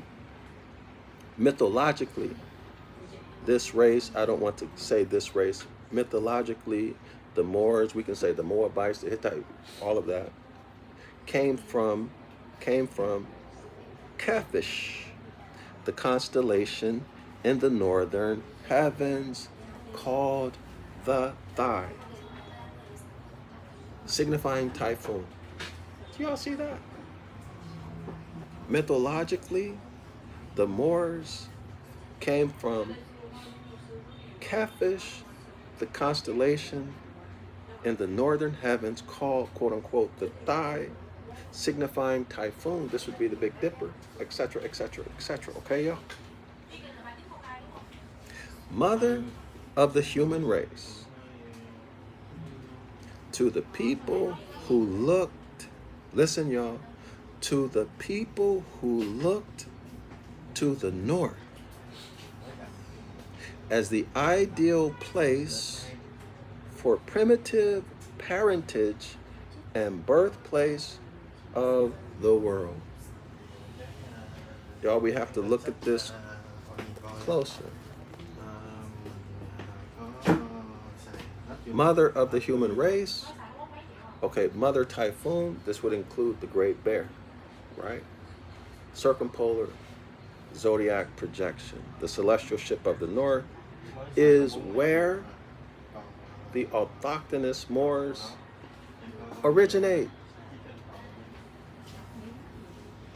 Mythologically, this race, I don't want to say this race, mythologically, the Moors, we can say the Moabites, the Hittite, all of that, came from Kephish, the constellation in the northern heavens called the Thigh, signifying typhoon. Do y'all see that? Mythologically, the Moors came from Kephish, the constellation in the northern heavens called, quote unquote, the Thigh, signifying typhoon. This would be the Big Dipper, etc., etc., etc. Okay, y'all? Mother of the human race, to the people who looked, listen, y'all, to the people who looked to the north as the ideal place for primitive parentage and birthplace of the world. Y'all, we have to look at this closer. Mother of the human race. Okay, Mother Typhoon, this would include the Great Bear, right? Circumpolar zodiac projection. The celestial ship of the north is where the autochthonous Moors originate.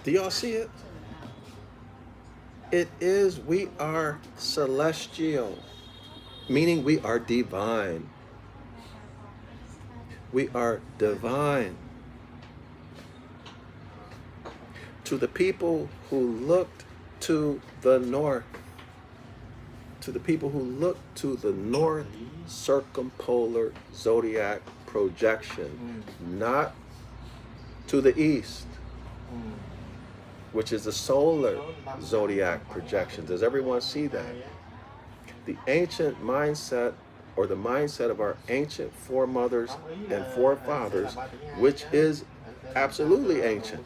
Do y'all see it? It is, we are celestial, meaning we are divine. We are divine. To the people who looked to the north, to the people who look to the north circumpolar zodiac projection, not to the east, which is the solar zodiac projection. Does everyone see that? The ancient mindset, or the mindset of our ancient foremothers and forefathers, which is absolutely ancient.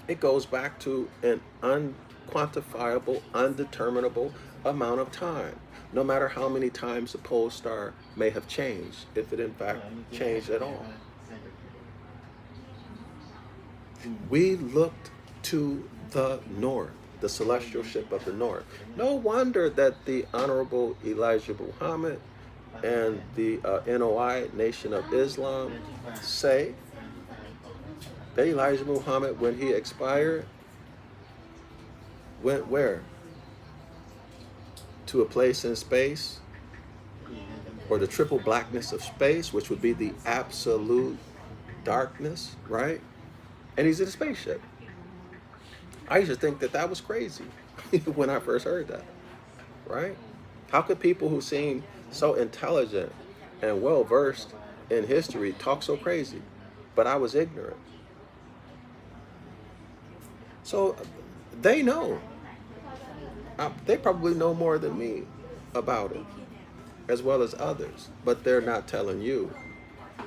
It goes back to an unquantifiable, undeterminable amount of time, no matter how many times the pole star may have changed, if it in fact changed at all. We looked to the north, the celestial ship of the north. No wonder that the Honorable Elijah Muhammad and the NOI, Nation of Islam, say that Elijah Muhammad, when he expired, went where? To a place in space, or the triple blackness of space, which would be the absolute darkness, right? And he's in a spaceship. I used to think that that was crazy when I first heard that, right? How could people who seem so intelligent and well-versed in history talk so crazy? But I was ignorant. So they know. They probably know more than me about it, as well as others. But they're not telling you.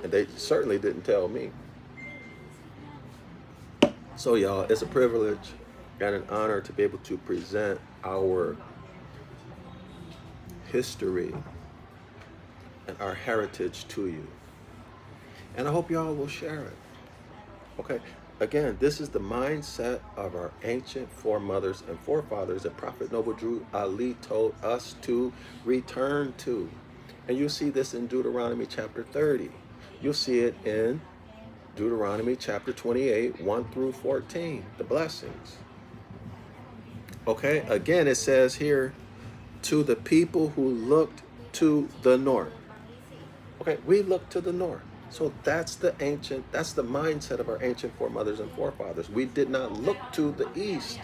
And they certainly didn't tell me. So y'all, it's a privilege and an honor to be able to present our history and our heritage to you. And I hope y'all will share it. Okay? Again, this is the mindset of our ancient foremothers and forefathers that Prophet Noble Drew Ali told us to return to. And you'll see this in Deuteronomy chapter 30. You'll see it in Deuteronomy chapter 28, 1 through 14, the blessings. Okay, again, it says here, to the people who looked to the north. Okay, we look to the north. So that's the mindset of our ancient foremothers and forefathers. We did not look to the east.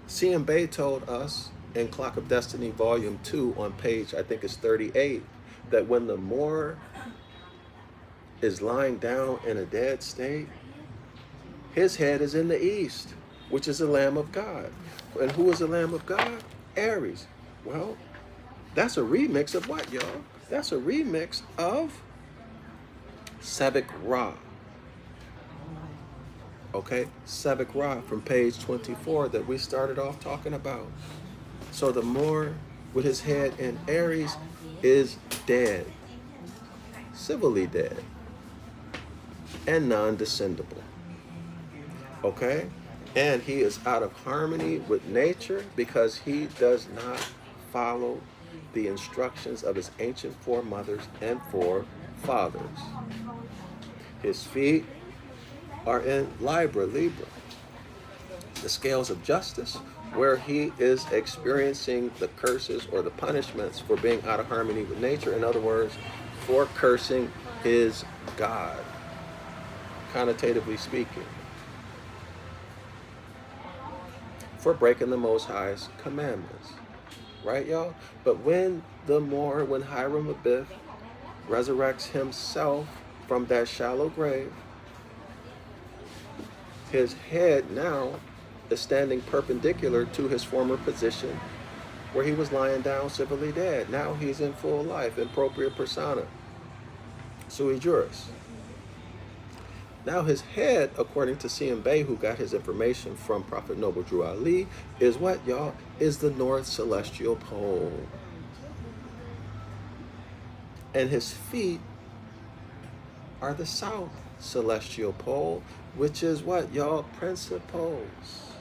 C.M. Bay told us in Clock of Destiny, Volume 2, on page, I think it's 38, that when the Moor is lying down in a dead state, his head is in the east, which is the Lamb of God. And who is the Lamb of God? Aries. Well, that's a remix of what, y'all? That's a remix of Sebek Ra. Okay, Sebek Ra from page 24 that we started off talking about. So the Moor with his head in Aries is dead, civilly dead, and non-descendable. Okay, and he is out of harmony with nature because he does not follow the instructions of his ancient foremothers and forefathers. His feet are in Libra, the scales of justice, where he is experiencing the curses or the punishments for being out of harmony with nature. In other words, for cursing his God, connotatively speaking, for breaking the Most High's commandments. Right, y'all? But when Hiram Abiff resurrects himself from that shallow grave, his head now is standing perpendicular to his former position where he was lying down civilly dead. Now he's in full life, in propria persona, sui juris. Now his head, according to C.M. Bay, who got his information from Prophet Noble Drew Ali, is what, y'all? Is the North Celestial Pole. And his feet are the South Celestial Pole, which is what, y'all? Principles.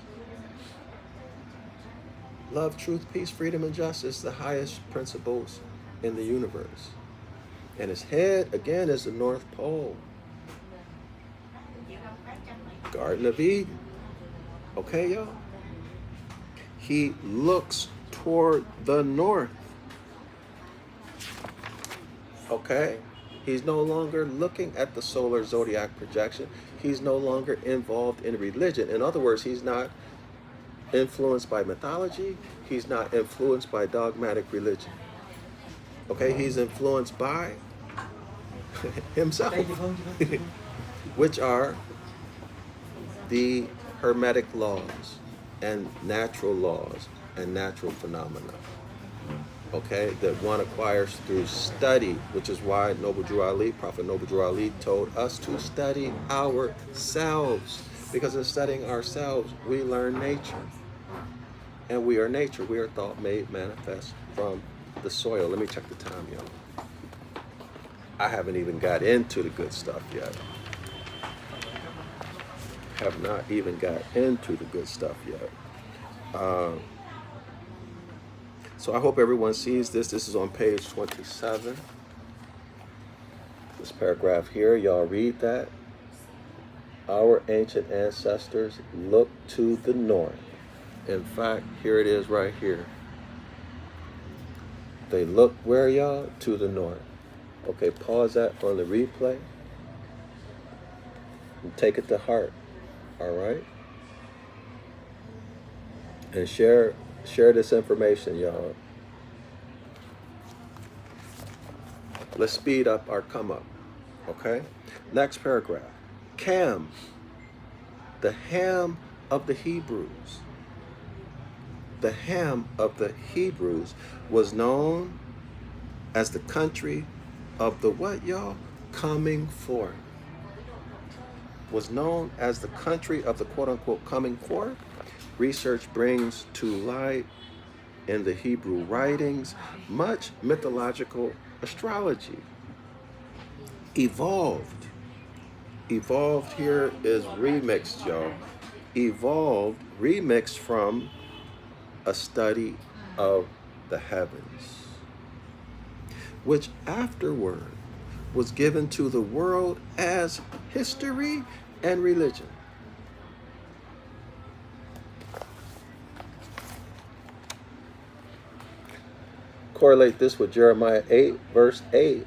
Love, truth, peace, freedom, and justice, the highest principles in the universe. And his head, again, is the North Pole. Garden of Eden. Okay, y'all? He looks toward the north. Okay? He's no longer looking at the solar zodiac projection. He's no longer involved in religion. In other words, he's not influenced by mythology. He's not influenced by dogmatic religion. Okay? He's influenced by himself, which are the Hermetic laws and natural laws and natural phenomena. Okay, that one acquires through study, which is why Prophet Noble Drew Ali told us to study ourselves. Because in studying ourselves, we learn nature. And we are nature. We are thought made manifest from the soil. Let me check the time, y'all. I haven't even got into the good stuff yet. Have not even got into the good stuff yet. So I hope everyone sees this. This is on page 27. This paragraph here, y'all read that. Our ancient ancestors looked to the north. In fact, here it is right here. They looked where, y'all? To the north. Okay, pause that on the replay. And take it to heart. All right? And share this information, y'all. Let's speed up our come up. Okay? Next paragraph. Cam, the Ham of the Hebrews. The Ham of the Hebrews was known as the country of the what, y'all? Coming forth. Was known as the country of the quote-unquote coming forth. Research brings to light in the Hebrew writings much mythological astrology. Evolved here is remixed, y'all. Evolved, remixed from a study of the heavens, which afterward was given to the world as history and religion. Correlate this with Jeremiah 8, verse 8.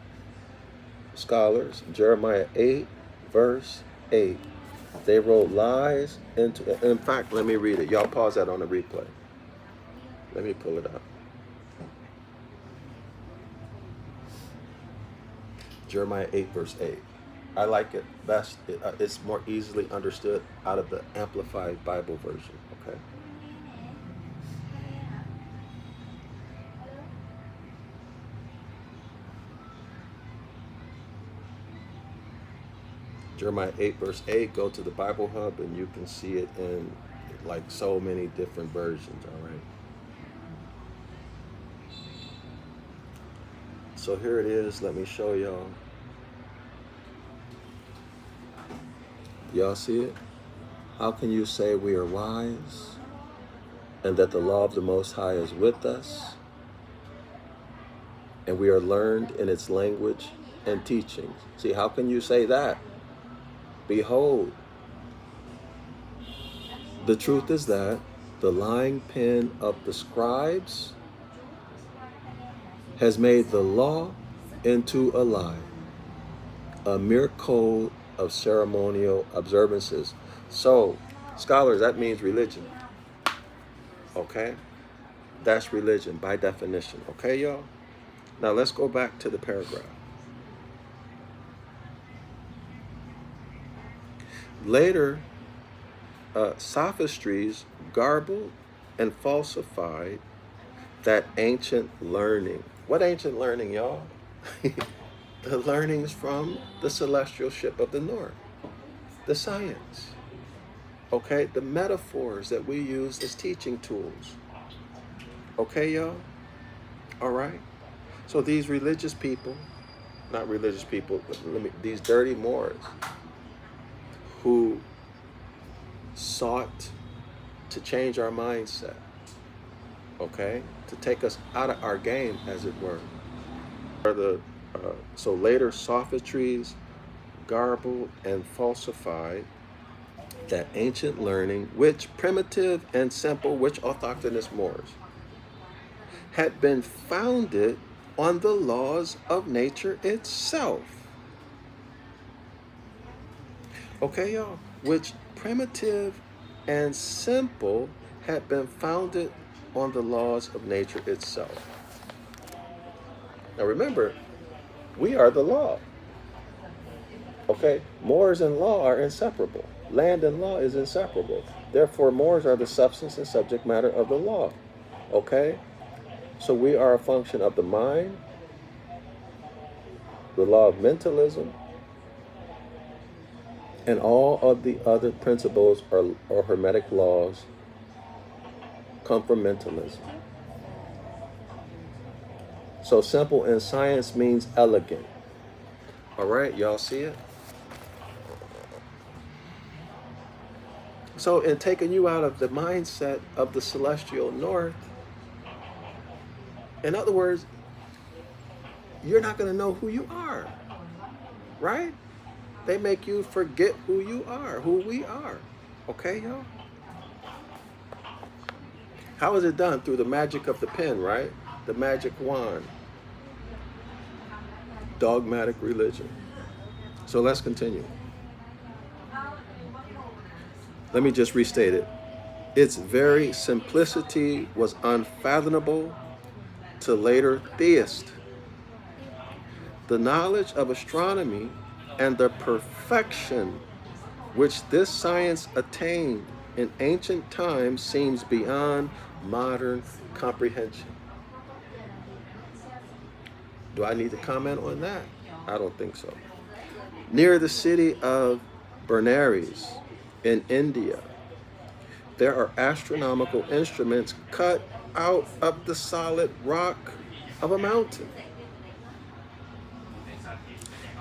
Scholars, Jeremiah 8, verse 8. They wrote lies into, in fact, let me read it. Y'all pause that on the replay. Let me pull it up. Jeremiah 8, verse 8. I like it best. It's more easily understood out of the Amplified Bible version, okay? Jeremiah 8, verse 8, go to the Bible Hub and you can see it in like so many different versions, all right? So here it is. Let me show y'all. Y'all see it? How can you say we are wise and that the law of the Most High is with us and we are learned in its language and teachings? See, how can you say that? Behold, the truth is that the lying pen of the scribes has made the law into a lie, a mere code of ceremonial observances. So, scholars, that means religion. Okay? That's religion by definition. Okay, y'all? Now let's go back to the paragraph. Later, sophistries garbled and falsified that ancient learning. What ancient learning, y'all? The learnings from the celestial ship of the north. The science. Okay? The metaphors that we use as teaching tools. Okay, y'all? All right? So these religious people, not religious people, these dirty Moors who sought to change our mindset, okay, to take us out of our game, as it were. So later sophistries, garbled and falsified that ancient learning, which primitive and simple, which autochthonous Moors, had been founded on the laws of nature itself. Okay, y'all? Which primitive and simple had been founded on the laws of nature itself. Now remember, we are the law. Okay? Moors and law are inseparable. Land and law is inseparable. Therefore, Moors are the substance and subject matter of the law. Okay? So we are a function of the mind, the law of mentalism, and all of the other principles or hermetic laws come from mentalism. So simple in science means elegant. All right, y'all see it? So in taking you out of the mindset of the celestial north, in other words, you're not going to know who you are, right? They make you forget who you are, who we are. Okay, y'all? How is it done? Through the magic of the pen, right? The magic wand. Dogmatic religion. So let's continue. Let me just restate it. Its very simplicity was unfathomable to later theists. The knowledge of astronomy and the perfection which this science attained in ancient times seems beyond modern comprehension. Do I need to comment on that? I don't think so. Near the city of Benares in India, there are astronomical instruments cut out of the solid rock of a mountain.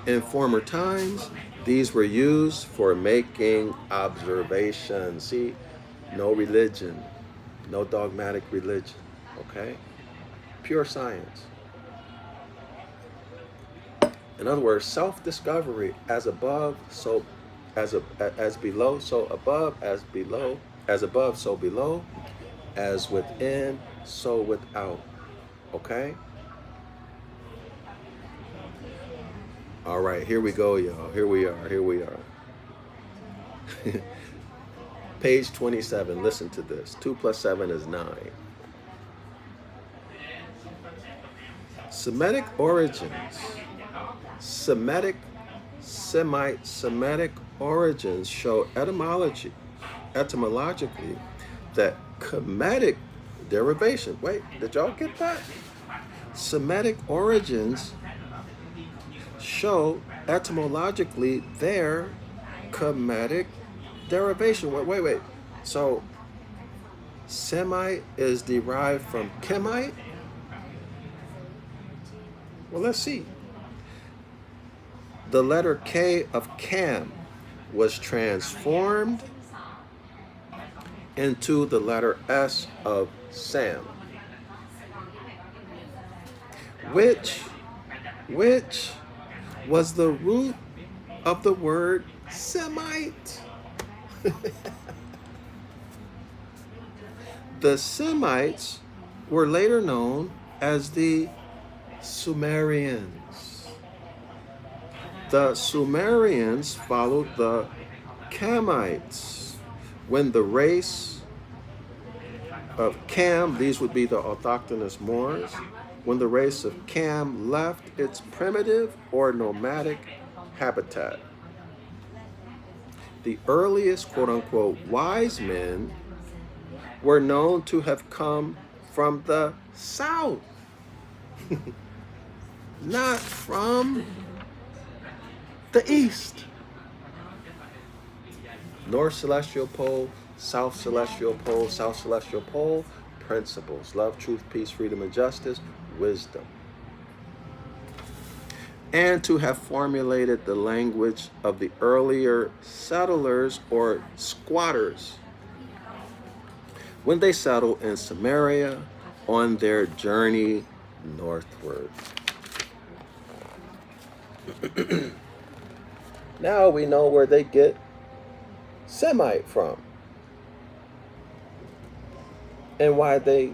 In former times, these were used for making observations. See, no religion, no dogmatic religion, okay? Pure science. In other words, self-discovery, as above, so as below, so above, as below, as above, so below, as within, so without. Okay? All right, here we go, y'all. Here we are. Page 27, listen to this. 2 + 7 is 9. Semitic origins. Semitic origins show etymologically that Kemetic derivation. Wait, did y'all get that? Semitic origins show etymologically their Kemetic derivation. Wait. So Semite is derived from Kemite? Well, let's see. The letter K of Cam was transformed into the letter S of Sam, which was the root of the word Semite. The Semites were later known as the Sumerians. The Sumerians followed the Kamites. When the race of Cam, these would be the autochthonous Moors, when the race of Cam left its primitive or nomadic habitat, the earliest quote-unquote wise men were known to have come from the south, not from the east. North celestial pole, south celestial pole, south celestial pole, principles: love, truth, peace, freedom, and justice, wisdom. And to have formulated the language of the earlier settlers or squatters when they settled in Samaria on their journey northward. Now we know where they get Semite from, and why they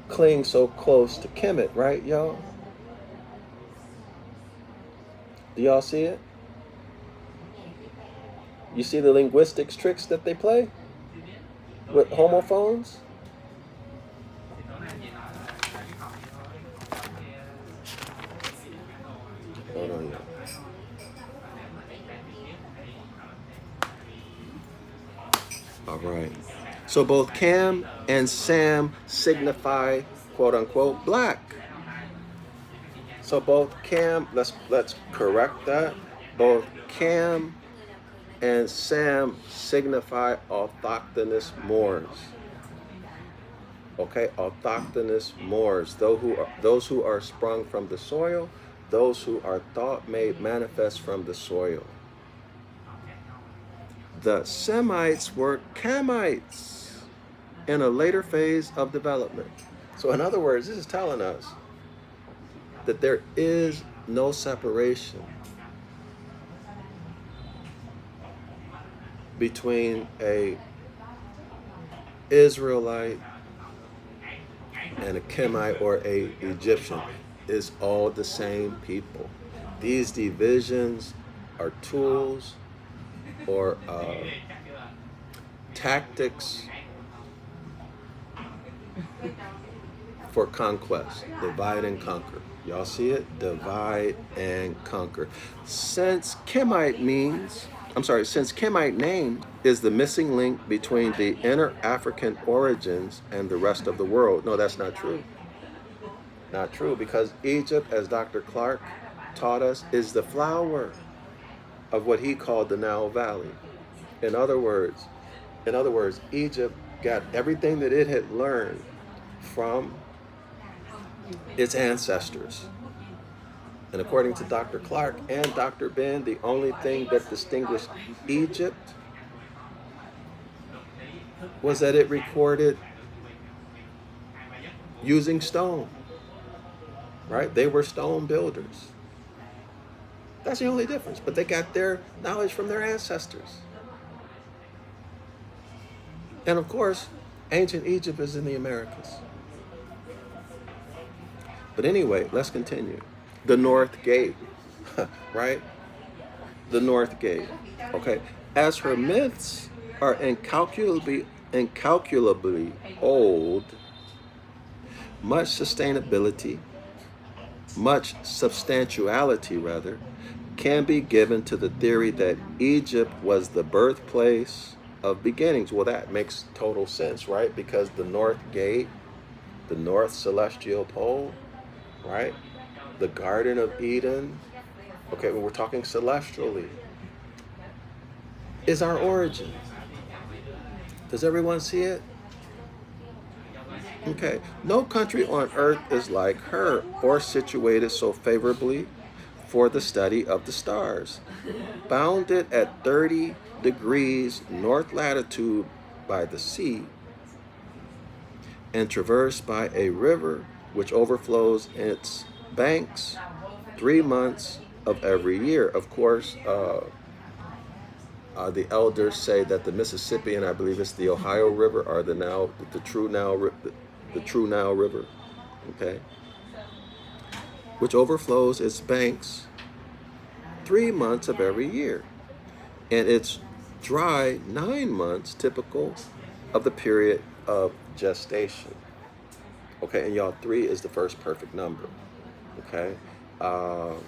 cling so close to Kemet, right, y'all? Do y'all see it? You see the linguistics tricks that they play with homophones? Hold on, y'all. All right. So both Cam and Sam signify, quote unquote, black. So both Cam, let's correct that. Both Cam and Sam signify autochthonous Moors. Okay, autochthonous Moors, those who are sprung from the soil, those who are thought made manifest from the soil. The Semites were Camites in a later phase of development. So in other words, this is telling us that there is no separation between a Israelite and a Chemite or a Egyptian. Is all the same people. These divisions are tools or tactics for conquest. Divide and conquer. Y'all see it? Divide and conquer. Since Chemite name is the missing link between the inner African origins and the rest of the world. No, that's not true. Not true, because Egypt, as Dr. Clark taught us, is the flower of what he called the Nile Valley. In other words, Egypt got everything that it had learned from its ancestors. And according to Dr. Clark and Dr. Ben, the only thing that distinguished Egypt was that it recorded using stone. Right? They were stone builders. That's the only difference. But they got their knowledge from their ancestors. And of course, ancient Egypt is in the Americas. But anyway, let's continue. The North Gate, right? The North Gate. Okay. As her myths are incalculably old, much substantiality rather, can be given to the theory that Egypt was the birthplace of beginnings. Well, that makes total sense, right? Because the North Gate, the North Celestial Pole, right? The Garden of Eden, okay, when we're talking celestially, is our origin. Does everyone see it? Okay, no country on earth is like her or situated so favorably for the study of the stars. Bounded at 30 degrees north latitude by the sea and traversed by a river which overflows its banks 3 months of every year. Of course, the elders say that the Mississippi and I believe it's the Ohio River are the true Nile River, okay, which overflows its banks 3 months of every year, and it's dry 9 months, typical of the period of gestation. Okay, and y'all, 3 is the first perfect number. Okay, let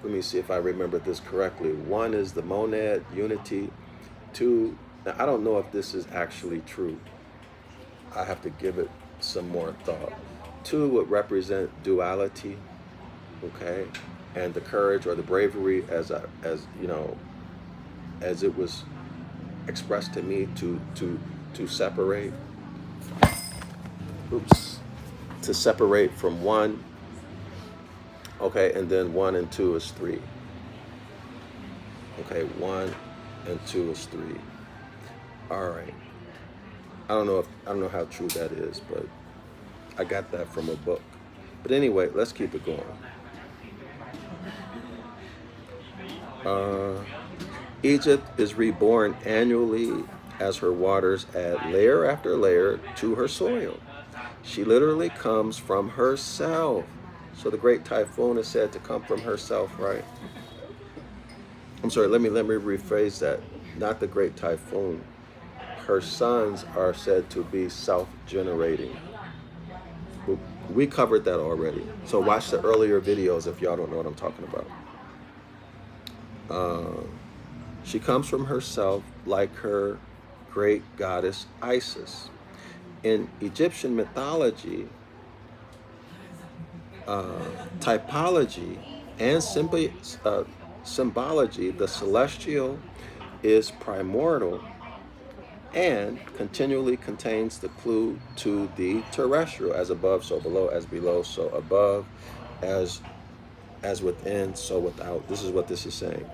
me see if I remember this correctly. 1 is the monad, unity. 2, now I don't know if this is actually true. I have to give it some more thought. 2 would represent duality, okay, and the courage or the bravery, as you know, as it was expressed to me to separate. To separate from 1. Okay, and then 1 and 2 is 3. Okay, 1 and 2 is 3. All right. I don't know how true that is, but I got that from a book. But anyway, let's keep it going. Egypt is reborn annually as her waters add layer after layer to her soil. She literally comes from herself. So the great typhoon is said to come from herself, right? I'm sorry, let me rephrase that. Not the great typhoon. Her sons are said to be self-generating. We covered that already. So watch the earlier videos if y'all don't know what I'm talking about. She comes from herself like her great goddess Isis. In Egyptian mythology, typology, and simply symbology, the celestial is primordial and continually contains the clue to the terrestrial, as above, so below, as below, so above, as within, so without. This is what this is saying.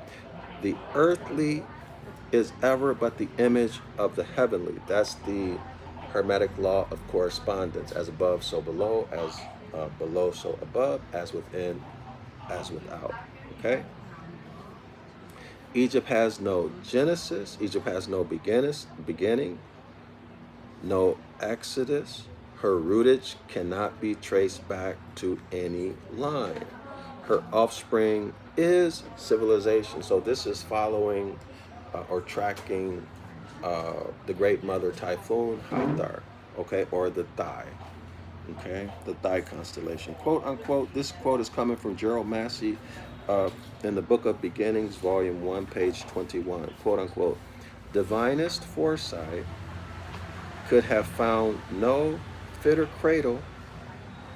The earthly is ever but the image of the heavenly. That's the Hermetic law of correspondence. As above, so below, as below, so above, as within, as without. Okay? Egypt has no genesis. Egypt has no beginning, no exodus. Her rootage cannot be traced back to any line. Her offspring is civilization. So this is following or tracking the great mother typhoon Hathor, okay, or the Thigh, okay, the Thigh constellation. Quote unquote, this quote is coming from Gerald Massey in the Book of Beginnings, Volume 1, page 21. Quote unquote, divinest foresight could have found no fitter cradle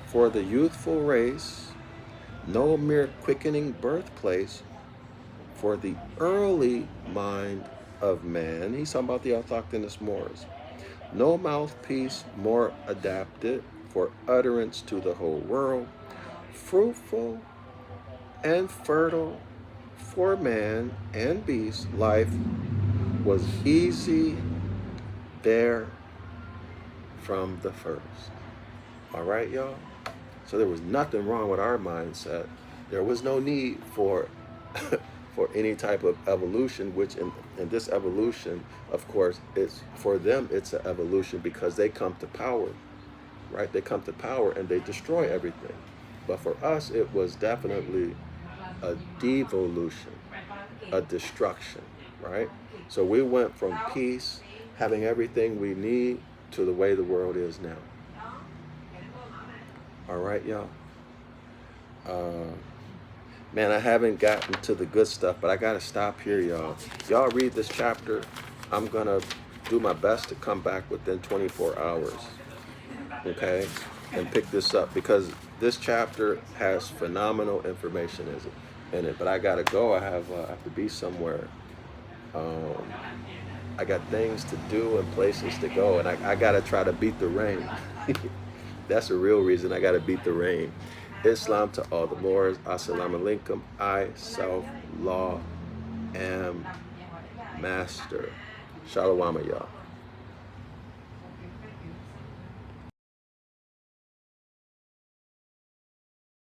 for the youthful race, no mere quickening birthplace for the early mind of man. He's talking about the autochthonous Moors. No mouthpiece more adapted for utterance to the whole world, fruitful and fertile for man and beast. Life was easy there from the first. All right, y'all? So there was nothing wrong with our mindset. There was no need for for any type of evolution, which in this evolution, of course, it's for them, it's an evolution because they come to power, right? They come to power and they destroy everything. But for us, it was definitely a devolution, a destruction, right? So we went from peace, having everything we need, to the way the world is now. All right, y'all? Man, I haven't gotten to the good stuff, but I got to stop here, y'all. Y'all read this chapter. I'm going to do my best to come back within 24 hours, okay, and pick this up, because this chapter has phenomenal information in it. But I got to go. I have to be somewhere. I got things to do and places to go, and I got to try to beat the rain. That's the real reason I got to beat the rain. Islam to all the Moors. Assalamu alaikum. I, self-law, am master. Shalom, y'all.